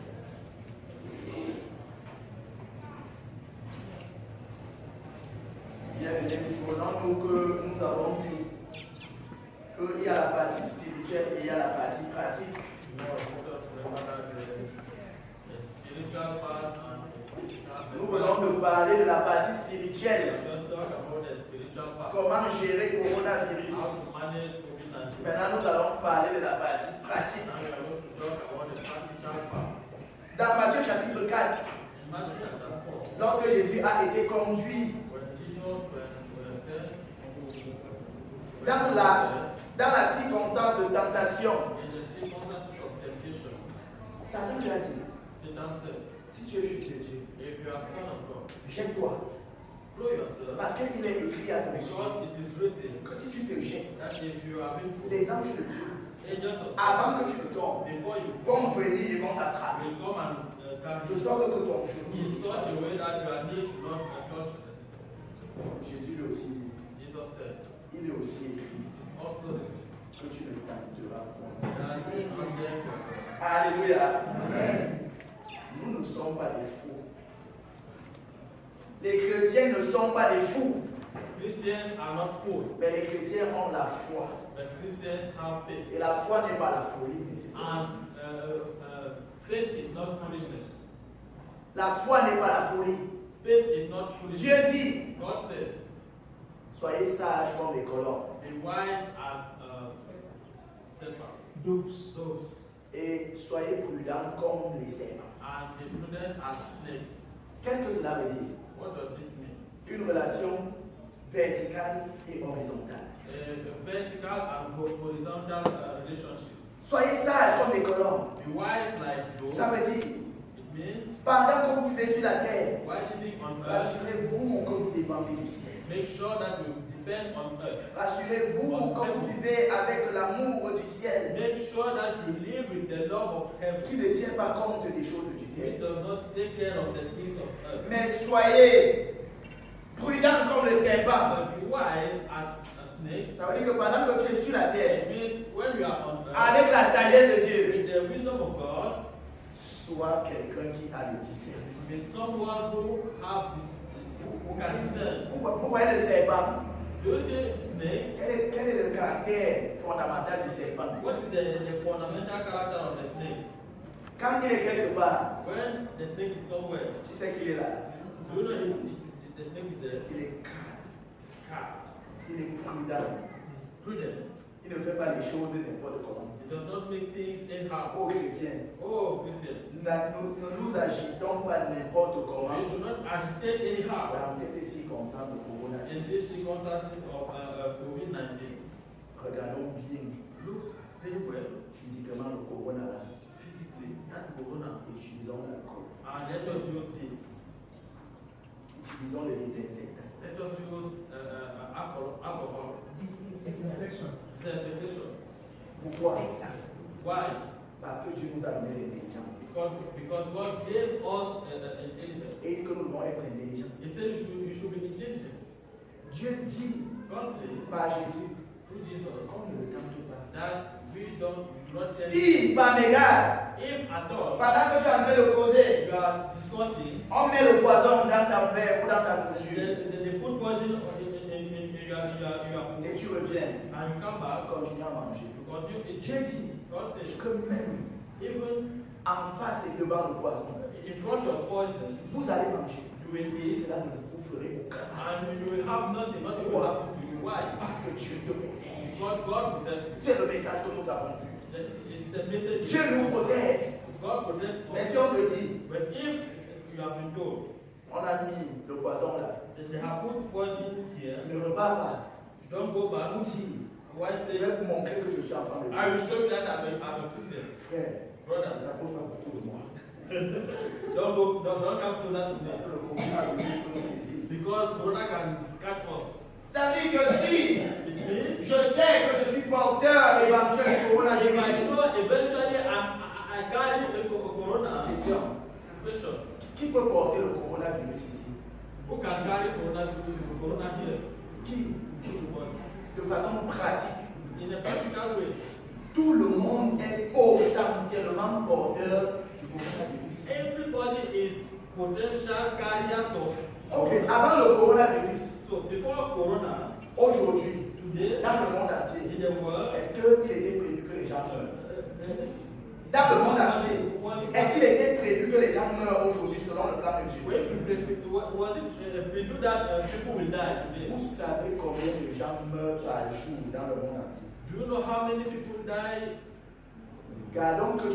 Bien, exposons-nous que nous avons dit qu'il y a la partie spirituelle et il y a la partie pratique. Nous venons de parler de la partie spirituelle. Comment gérer le coronavirus. Maintenant, nous allons parler de la partie pratique. Dans Matthieu chapitre 4, lorsque Jésus a été conduit dans la circonstance de tentation, Satan lui a dit, si tu es fils de Dieu, jette-toi. Parce qu'il est écrit à ton sujet que si tu te jettes, les anges de Dieu, avant que tu te tombes, vont venir et vont t'attraper. De sorte que ton genou ne touche pas. Jésus lui aussi dit, il est aussi écrit que tu ne tenteras point. Alléluia. Nous ne sommes pas des fous. Les chrétiens ne sont pas des fous. Christians are not fools. Mais les chrétiens ont la foi. But Christians have faith. Et la foi n'est pas la folie nécessairement. And faith is not foolishness. La foi n'est pas la folie. Faith is not foolishness. Dieu dit, God said, soyez sages comme les colombes. be wise as doves. Et soyez prudents comme les serpents. And be prudent as snakes. Qu'est-ce que cela veut dire? What does this mean? Une relation verticale et horizontale. A vertical and horizontal relationship. Soyez sages comme les colombes. Be wise like doves. Ça veut dire, It means pendant que vous vivez sur la terre, while living on earth, rassurez-vous que vous dépendez du ciel. make sure that you depend on earth. Rassurez-vous que vous vivez avec l'amour du ciel, Make sure that you live with the love of heaven. qui ne tient pas compte des choses du It terre. does not take care of the things of earth. Mais soyez prudents comme le serpent. But be wise as a snake. Ça veut dire que pendant que tu es sur la terre, It means when you are on earth, avec la sagesse de Dieu, with the wisdom of God, sois quelqu'un qui a le discernement. be someone who have this, who can discern. Vous voyez le serpent? Do you see snake? Quel est le caractère fondamental du serpent? What is the fundamental character of the snake? Quand il est quelque part, When the snake is somewhere, tu sais qu'il est là. do you know the snake is there? Il est calme, It is calm. il est prudent. It is prudent. Il ne fait pas les choses n'importe comment. It does not make things anyhow. Ô chrétiens, Oh, Christians. nous ne nous agitons pas n'importe comment We should not agitate anyhow dans cette circonstance de coronavirus. in these circumstances of COVID-19. Regardons bien Look very well physiquement le corona là. physically that corona, Utilisons l'alcool. and let us use this. Utilisons les désinfectants. Let us use alcohol. Disinfection. Disinfection. Pourquoi? Why? Parce que Dieu nous a donné l'intelligence. Because God gave us intelligence. Et que nous devons être intelligents. He said you should be intelligent. Dieu dit God says par Jésus through Jesus qu'on ne le tente pas. that we do not tell Si, par mégarde, if at all pendant que tu es en train de causer, you are discussing, on met le poison dans ta verre ou dans ta nourriture they put poison in your food, et tu reviens, and you come back, continue à manger. you continue eating. Dieu dit God says que même even en face et devant le poison, in front of poison, vous allez manger. you will Et eat, cela ne vous ferait aucun mal. and you will have nothing will happen to you. Why? Parce que Dieu te protège. God protects you. C'est le message que nous avons vu. It is the message. Dieu nous protège. God protects Mais us. si on peut dire, But if you have been told, On a mis le poisson là. They have put poison here. Ne repars pas. Don't go back. Outil. Why Je say, vais vous montrer que je suis enfant de I will Dieu. show you that I'm a Christian. Frère, Brother, n'approche pas beaucoup de moi. don't come closer to Parce me. que le coronavirus peut nous saisir. Because Corona can catch us. Ça dit que si It means je sais que je suis porteur éventuel du if I coronavirus. know eventually I carry the Corona. Question. Question. Qui peut porter le coronavirus ici? Who can carry Corona here? Qui? Everybody. De façon pratique. In a practical way. Tout le monde est potentiellement porteur du coronavirus. Everybody is potential carriers of. Ok, avant le coronavirus, So before Corona, aujourd'hui, today, dans le monde entier, in the world, est-ce qu'il était prévu que les gens meurent? Dans le monde entier, est-ce qu'il était prévu que les gens meurent aujourd'hui selon le plan de Dieu? was it previewed that people will die today? Vous savez combien de gens meurent par jour dans le monde entier? Do you know how many people die Gardons que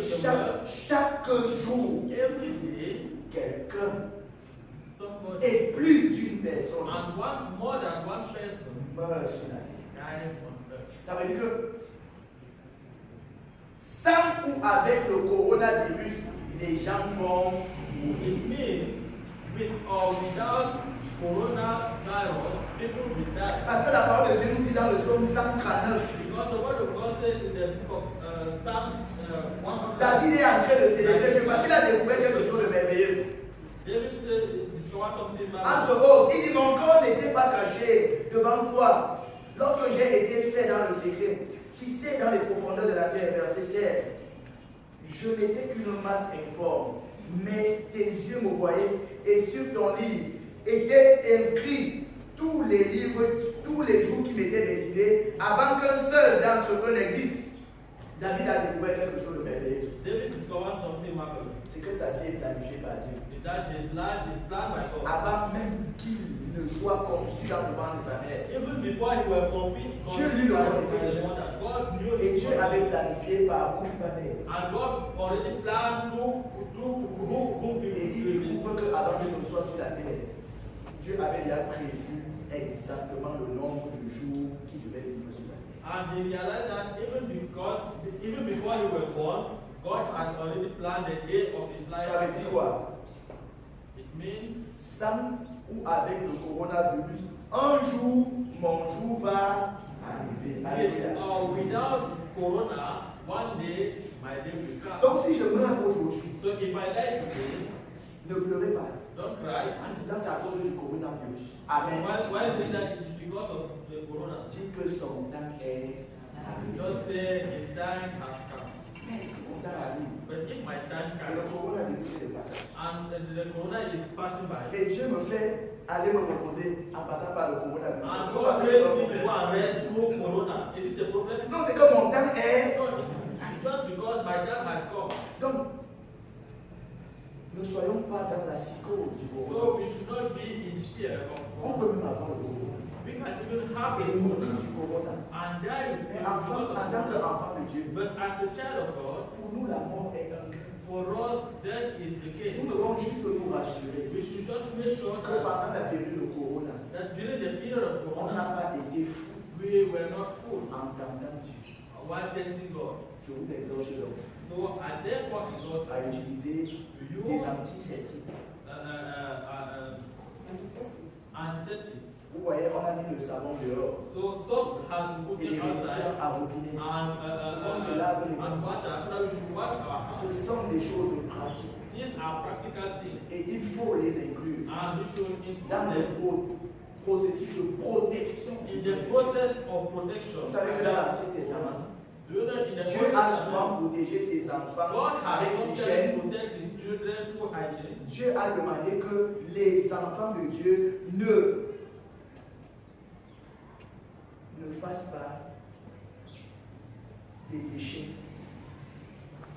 chaque jour, every day? quelqu'un Somebody et plus d'une personne and more than one person meurt sur la terre. dies on earth. Ça veut dire que sans ou avec le coronavirus, les gens vont mourir. It means with or without coronavirus, people will die. Parce que la parole de Dieu nous dit dans le psaume 139, Because the word of God says in the book of Psalms 100, David est en train de célébrer Dieu parce qu'il a découvert quelque chose de merveilleux. David said, discover something Entre marvelous. autres, il dit mon corps n'était pas caché devant toi lorsque j'ai été fait dans le secret. Tissé dans les profondeurs de la terre, verset 16. Je n'étais qu'une masse informe, mais tes yeux me voyaient et sur ton livre étaient inscrits tous les livres, tous les jours qui m'étaient destinés avant qu'un seul d'entre eux n'existe. David a découvert quelque chose de merveilleux. David discovered something marvelous. C'est que sa vie est planifiée par Dieu. Is that his life is planned by God. Avant même qu'il ne soit conçu dans le ventre de sa mère. Even before he was conceived Dieu lui le by connaissait his déjà. mother, God knew Et him. Dieu avait planifié par Bouddha-Mère. And God already planned who Et il découvre qu'avant qu'il ne soit sur la terre, Dieu avait déjà prévu exactement le nombre de jours qu'il devait vivre sur la terre. And he realized that even before he was born, God had already planned the day of his life. Ça veut dire quoi? It means Sans ou avec le coronavirus, un jour, mon jour va arriver. Alléluia. without Corona, one day my day will come. Donc si je meurs aujourd'hui, So if I die today, ne pleurez pas don't cry. en disant c'est à cause du coronavirus. Amen. Why say that? It's because of the Corona. Dis que son temps est arrivé. Just say his time has come. Mais si mon temps arrive, But if my time le comes coronavirus est passé. and the Corona is passing by, Et Dieu me fait aller me reposer en passant par le coronavirus. and God raised me to go and rest through Corona, is it a problem? Non, c'est que mon temps est. No, it's just because my time has come. Donc, ne soyons pas dans la psychose du So corona. we should not be in fear of On Corona. peut même avoir le corona. We can even have a Et mourir Corona du corona. and die with Mais it en because of tant Corona. qu'enfant de Dieu, But as a child of God, pour nous, la mort est un crime. for us, death is the case. Nous devons juste nous rassurer We should just make sure que that, pendant la période de corona, during the period of on Corona, n'a pas été fou we were not fooled en entendant Dieu. while tempting God. Je vous exhorte donc So I therefore exhort à you utiliser to des use antiseptiques. antiseptic. Vous voyez, on a mis le savon dehors. So soap has been put Et les outside récipients à robinet. and se lave les mains. water so that we should wash our Ce hands. sont des choses pratiques. These are practical things Et il faut les inclure and we should dans include le them processus de protection. in the process of protection. Vous savez que dans l'Ancien Testament, Do you know in the Dieu Old a Testament, souvent protégé ses enfants God has avec sometimes l'hygiène. protect his children through hygiene. Dieu a demandé que les enfants de Dieu ne fassent pas des déchets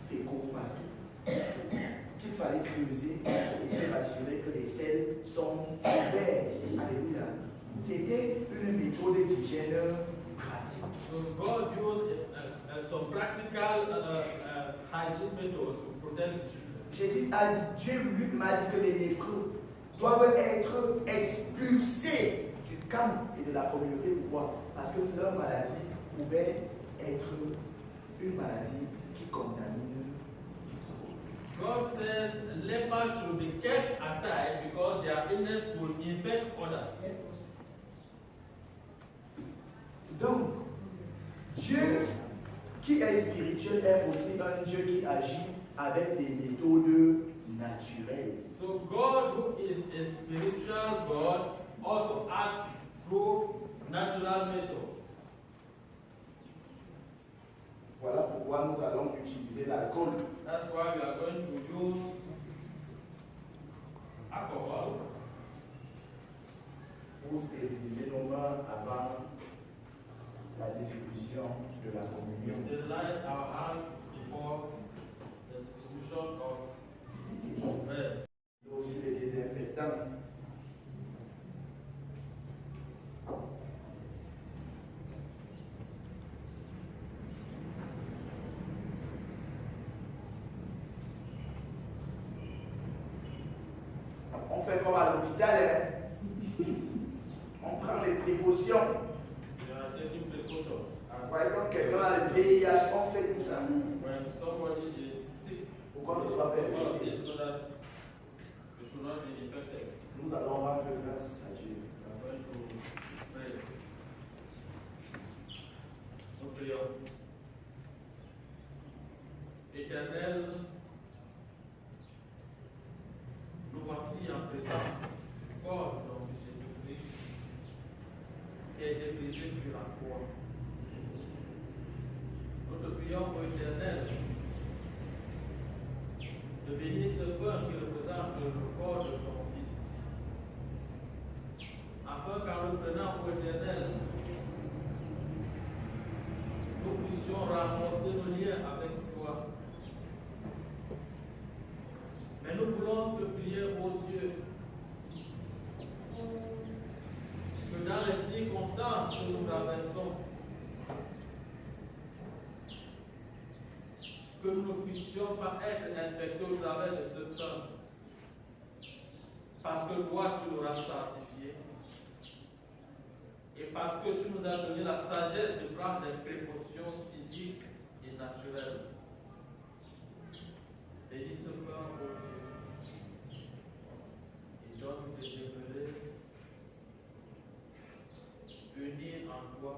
fécaux partout. Qu'il fallait creuser et se rassurer que les selles sont ouvertes. Alléluia. C'était une méthode d'hygiène pratique. So God used some practical hygiene methods to protect his children. Jésus a dit, Dieu lui m'a dit que les lépreux doivent être expulsés du camp et de la communauté. Pourquoi? Parce que leur maladie pouvait être une maladie qui contamine les autres. God says lepers should be kept aside because their illness will infect others. Donc, Dieu qui est spirituel est aussi un Dieu qui agit avec des méthodes naturelles. So God, who is a spiritual God, also acts through natural methods. Voilà pourquoi nous allons utiliser l'alcool. That's why we are going to use alcohol Pour stériliser nos mains avant la distribution de la communion. sterilize our hands before the distribution of bread. Aussi les désinfectants. On fait comme à l'hôpital, hein? On prend les précautions. We are taking precautions. Vous voyez, quand quelqu'un a le VIH, on fait tout ça. When somebody is sick, Pour qu'on ne soit pas all of infecté. this so that we should not be infected. Nous allons rendre grâce à Dieu. We are going to pray. Nous prions. Éternel, nous voici en présence du corps de notre Jésus-Christ qui a été brisé sur la croix. Nous te prions, ô Éternel, de bénir ce pain qui représente le corps de ton Fils, afin qu'en le prenant, ô Éternel, nous puissions renforcer nos liens avec toi. Mais nous voulons te prier, ô Dieu, que dans les circonstances que nous traversons, que nous ne puissions pas être infectés au travers de ce temps, parce que toi, tu l'auras sanctifié, et parce que tu nous as donné la sagesse de prendre des précautions physiques et naturelles. Bénis ce pain, ô Dieu, et donne-nous de demeurer unis en toi,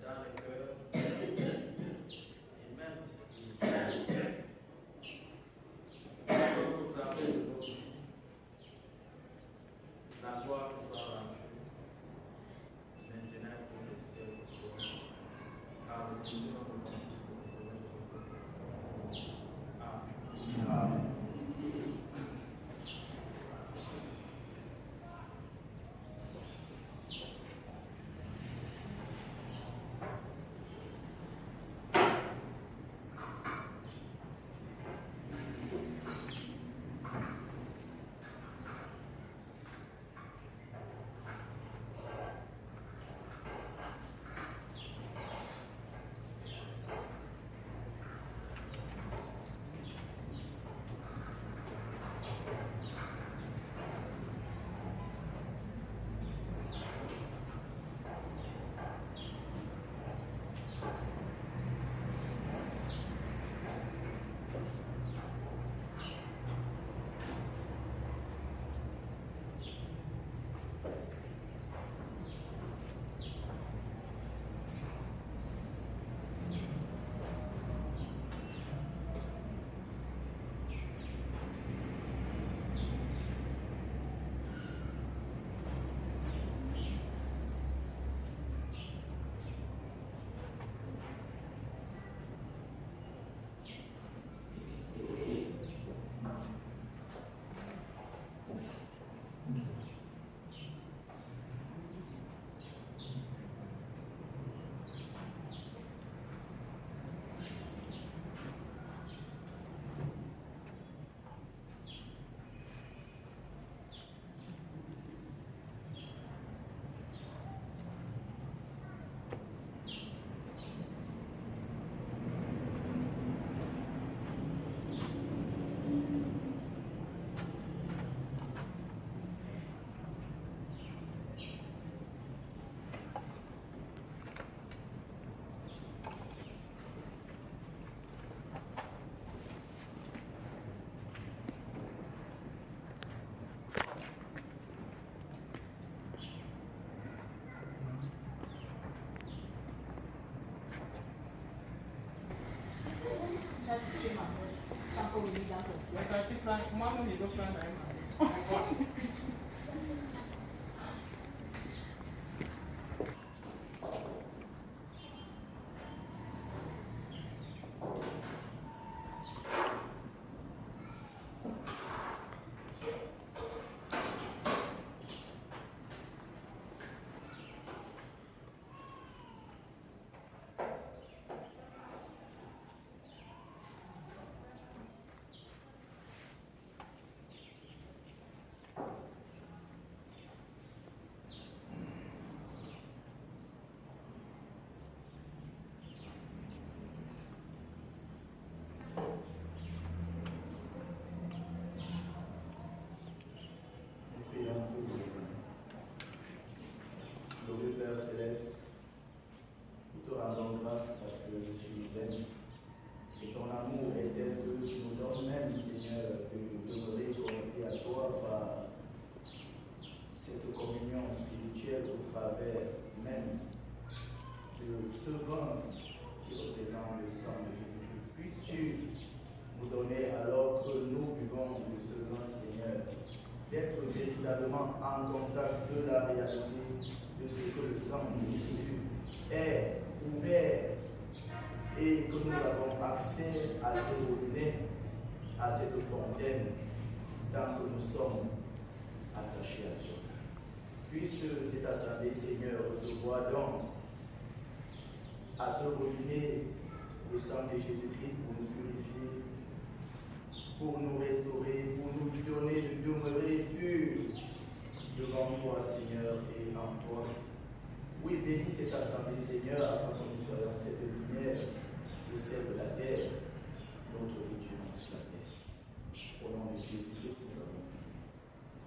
dans le cœur et même spirituellement. Au travers de nos vies, la gloire soit rendue maintenant pour le ciel au ciel. Car le Seigneur nous donne le Seigneur Jésus-Christ. Amen. Amen. Moi-même, je dois prendre un marché. Prions pour nous. Glorieux Père Céleste, nous te rendons grâce parce que tu nous aimes. Et ton amour est tel que tu nous donnes même, Seigneur, de demeurer connectés à toi par cette communion spirituelle au travers même de ce vin qui représente le sang de Jésus-Christ. Puisses-tu nous donner, alors que nous buvons de ce vin, Seigneur, d'être véritablement en contact de la réalité de ce que le sang de Jésus est ouvert et que nous avons accès à ce robinet, à cette fontaine, tant que nous sommes attachés à toi. Puisse cette assemblée, Seigneur, recevoir donc à ce robinet le sang de Jésus-Christ pour nous purifier, pour nous restaurer, pour nous donner de demeurer purs devant toi, Seigneur, et en toi. Oui, bénis cette assemblée, Seigneur, afin que nous soyons cette lumière, ce sel de la terre, notre vigilance sur la terre. Au nom de Jésus-Christ, nous avons prié.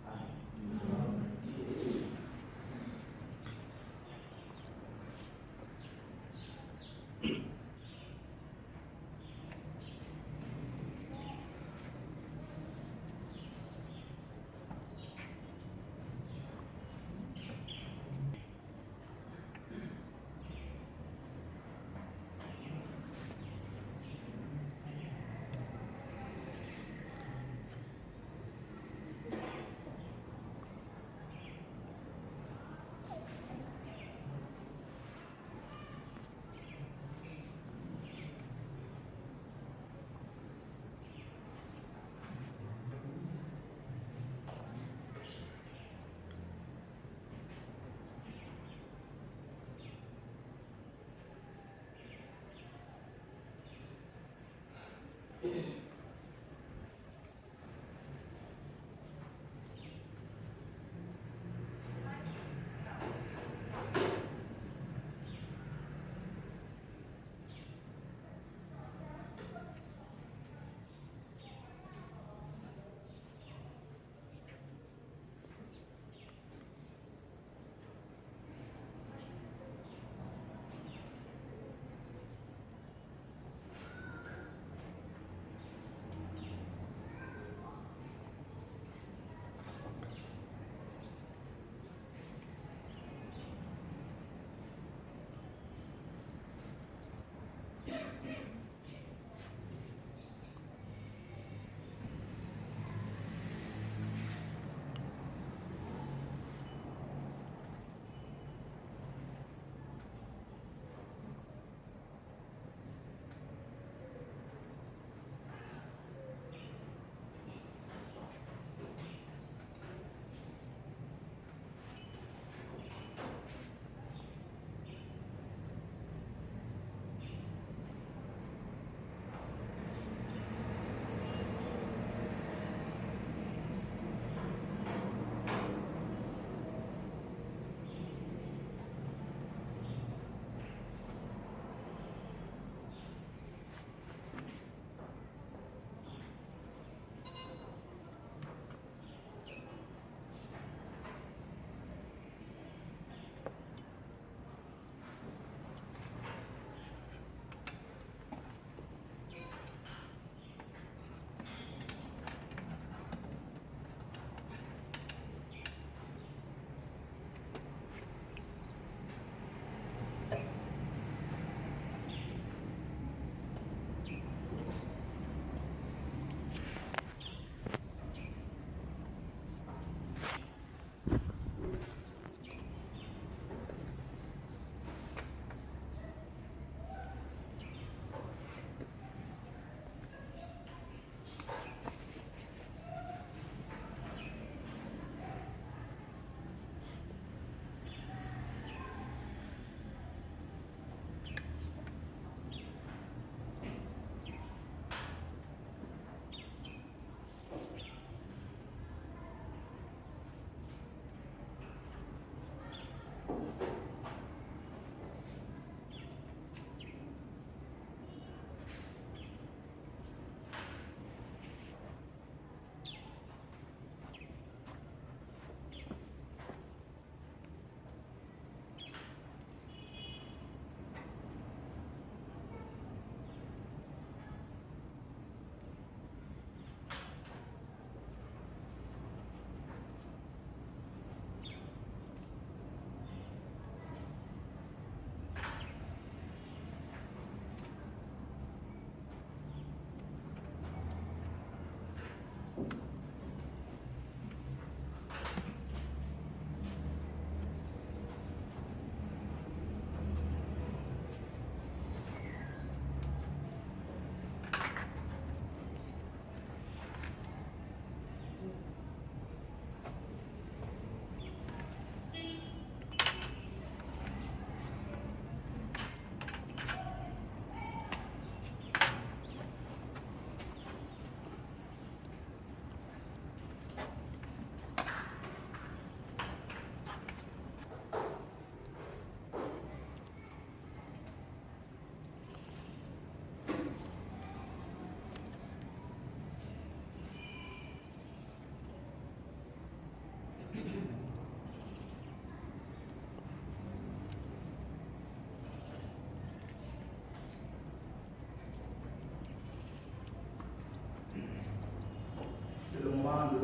Amen.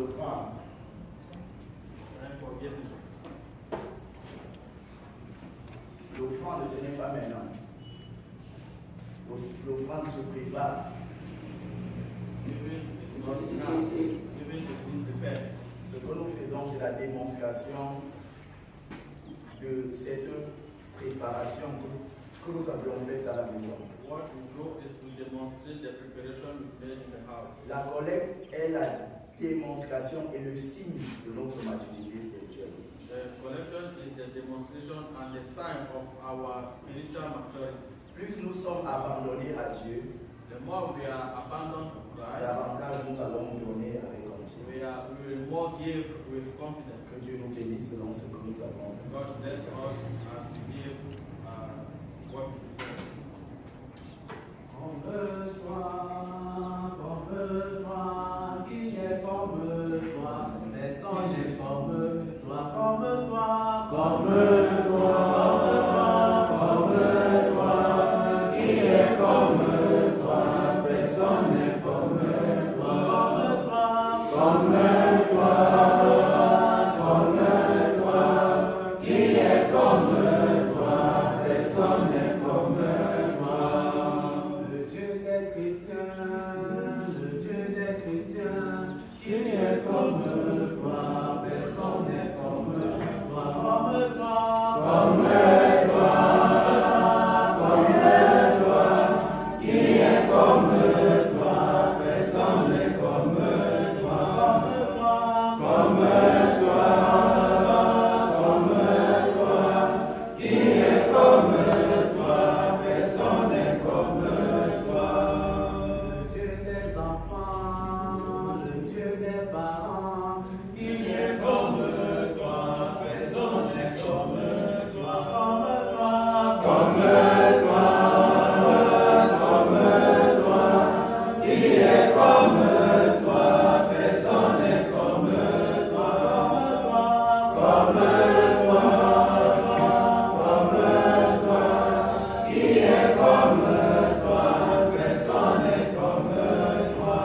l'offrande. L'offrande, ce n'est pas maintenant. L'offrande se prépare. Ce que nous faisons, c'est la démonstration de cette préparation que nous avions faite à la maison. What we do is to demonstrate the preparation we made in the house. La collecte est la démonstration et le signe de notre maturité spirituelle. The collection is the demonstration and the sign of our spiritual maturity. Plus nous sommes abandonnés à Dieu, The more we are abandoned to Christ, davantage nous allons donner avec confiance. we will more give with confidence. Que Dieu nous bénisse selon ce que nous avons. God bless us as we give what we do. Comme toi, qui est comme toi, personne n'est comme toi, comme toi, comme toi, qui est comme toi, personne n'est comme toi, comme toi, qui est comme toi, personne n'est comme toi. Le Dieu des chrétiens, qui est comme toi, personne n'est comme toi, comme toi, qui est comme toi, personne n'est comme toi, comme toi, qui est comme toi, personne n'est comme toi. Le Dieu des enfants, le Dieu des parents, qui est comme toi, personne n'est comme toi, comme toi, qui est comme toi, personne n'est comme toi, comme toi, qui est comme toi, personne n'est comme toi.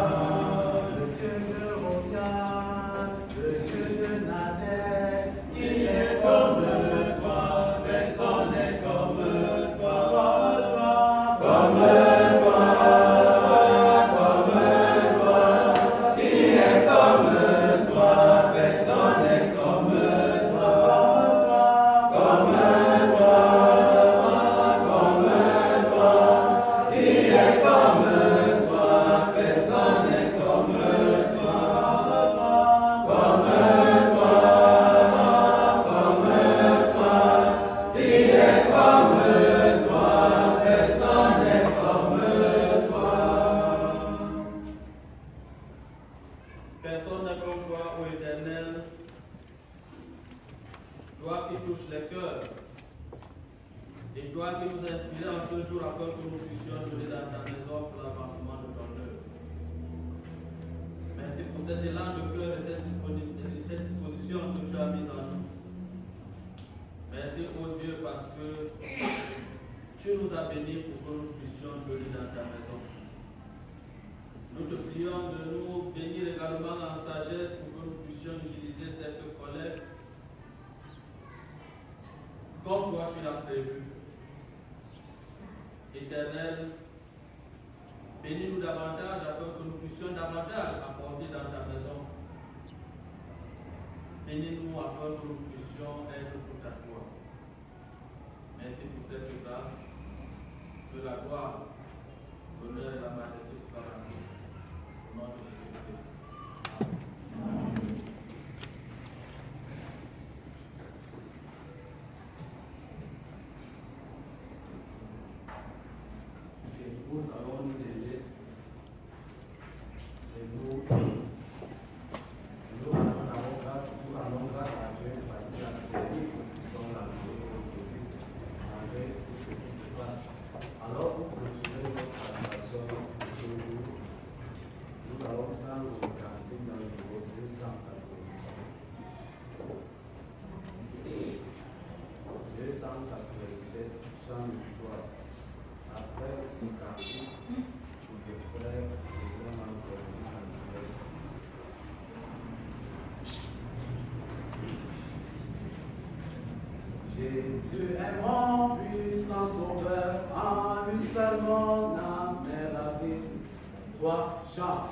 Le Dieu de Rocard, le Dieu de Nader, qui est comme toi, personne n'est comme toi, comme toi, qui est comme toi, personne n'est comme toi, comme toi, qui est comme toi, personne n'est comme toi, comme toi, qui est comme toi, personne n'est comme toi. Personne n'est comme toi, ô Éternel, toi qui touches les cœurs, et toi qui nous inspires en ce jour afin que nous puissions donner dans ta maison pour l'avancement de ton œuvre. Merci pour cet élan de cœur et cette disposition que tu as mise en nous. Merci, ô Dieu, parce que tu nous as bénis pour que nous puissions donner dans ta maison. Nous te prions de nous bénir également en sagesse pour que nous puissions utiliser cette collecte comme toi tu l'as prévu. Éternel, bénis-nous davantage afin que nous puissions davantage apporter dans ta maison. Bénis-nous afin que nous puissions être pour ta gloire. Merci pour cette grâce. Que la gloire, l'honneur et la majesté soient à nous. Au nom de Jésus-Christ. Nous allons nous aider et nous rendons grâce à Dieu parce qu'il a permis que nous puissions l'enlever aujourd'hui, malgré tout ce qui se passe. Alors, pour continuer notre adoration de ce jour, nous allons prendre le cantique dans le numéro 287. 287, chant de victoire. Après ce cantique, le frère Islam a Jésus est mon puissant sauveur, en lui seulement l'âme est ravie. Toi, chante.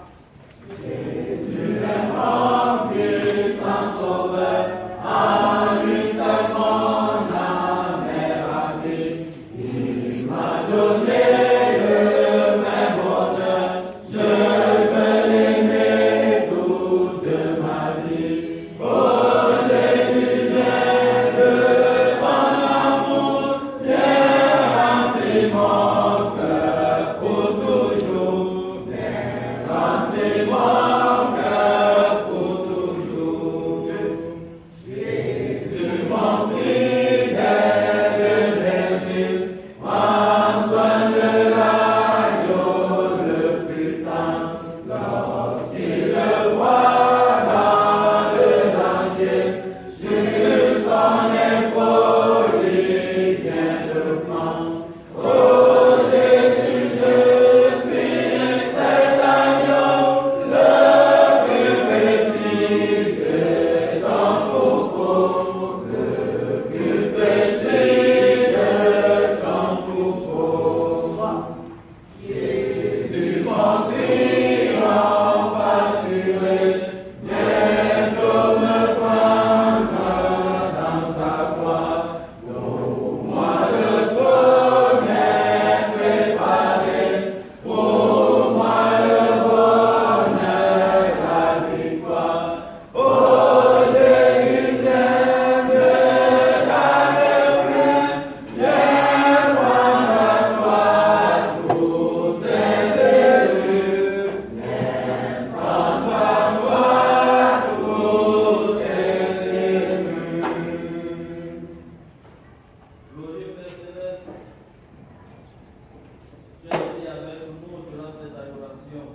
Jésus est mon puissant sauveur, en lui seulement l'âme est ravie. Il m'a donné le même bonheur, je veux l'aimer toute ma vie. Oh Jésus, viens de ton amour, viens remplir mon cœur pour toujours. Viens remplir mon cœur pour toujours. Jésus, mon fidèle berger, prends soin de l'agneau le plus tendre. Lorsqu'il le voit dans le danger, sur son épaule il vient le prendre. Oh Jésus, je suis cet agneau, le plus petit de ton troupeau, le plus petit de ton troupeau. Jésus, mon triomphe assuré, bientôt me prendra dans sa gloire. Pour moi le trône est préparé, pour moi le bonheur, la victoire. Oh Jésus, viens me garder plein, viens prendre à toi tous tes élus, viens prendre à toi tous tes élus. Glorieux Père Céleste, tu as été avec nous durant cette adoration.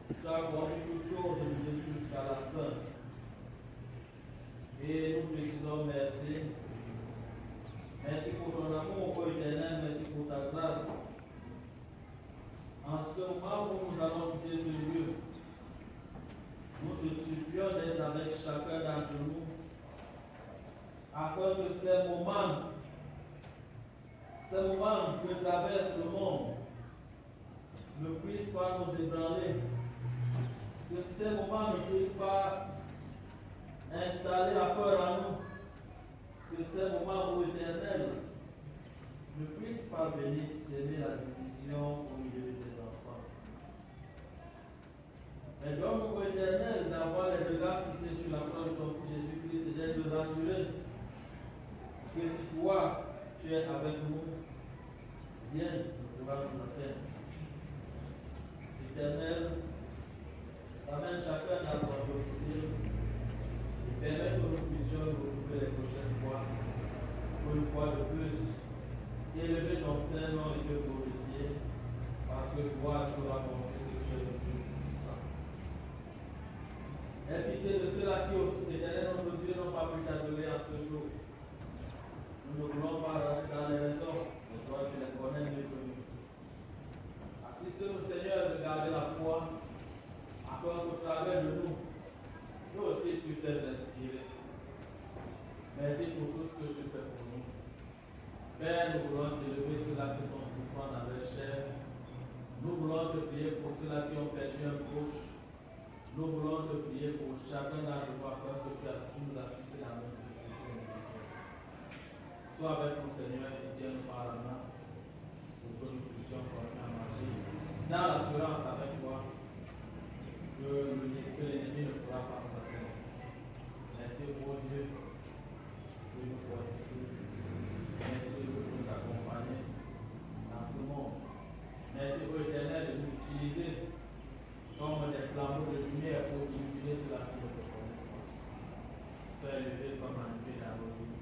Tu as conduit toutes choses du début jusqu'à la fin. Et nous te disons merci. Merci pour ton amour, ô Éternel, merci pour ta grâce. En ce moment où nous allons quitter ce lieu, nous te supplions d'être avec chacun d'entre nous, afin que ces moments que traverse le monde ne puissent pas nous ébranler, que ces moments ne puissent pas installer la peur en nous, que ces moments où Éternel ne puissent pas venir s'aimer la division au milieu de tes enfants. Mais donne-nous, ô Éternel, d'avoir les regards fixés sur la croix de ton Fils Jésus-Christ et d'être rassurés que si toi, tu es avec nous, viens, nous pourras nous matin. Éternel, amène chacun dans son domicile et permets que nous puissions nous retrouver les prochaines fois, pour une fois de plus, élever ton Saint-Nom et te glorifier, parce que toi, tu auras montré que tu es le Dieu puissant. Aie pitié de ceux-là qui, Éternel, notre Dieu, n'ont pas pu t'adorer en ce jour. Nous ne voulons pas rentrer dans les raisons, mais toi tu les connais mieux que nous. Assiste-nous, Seigneur, de garder la foi, afin qu'au travers de nous, nous aussi puissions respirer. Merci pour tout ce que tu fais pour nous. Père, nous voulons t'élever ceux-là qui sont souffrants dans leur chair. Nous voulons te prier pour ceux-là qui ont perdu un proche. Nous voulons te prier pour chacun d'entre nous, afin que tu nous assistes dans notre vie. Sois avec nous, Seigneur, et tiens-nous par la main pour que nous puissions continuer à marcher dans l'assurance avec toi que l'ennemi ne pourra pas nous atteindre. Merci, ô Dieu, de nous fortifier. Merci de nous accompagner dans ce monde. Merci, ô Éternel, de nous utiliser comme des flambeaux de lumière pour illuminer ceux-là qui ne te connaissent pas. Fais lever comme un dans nos vies.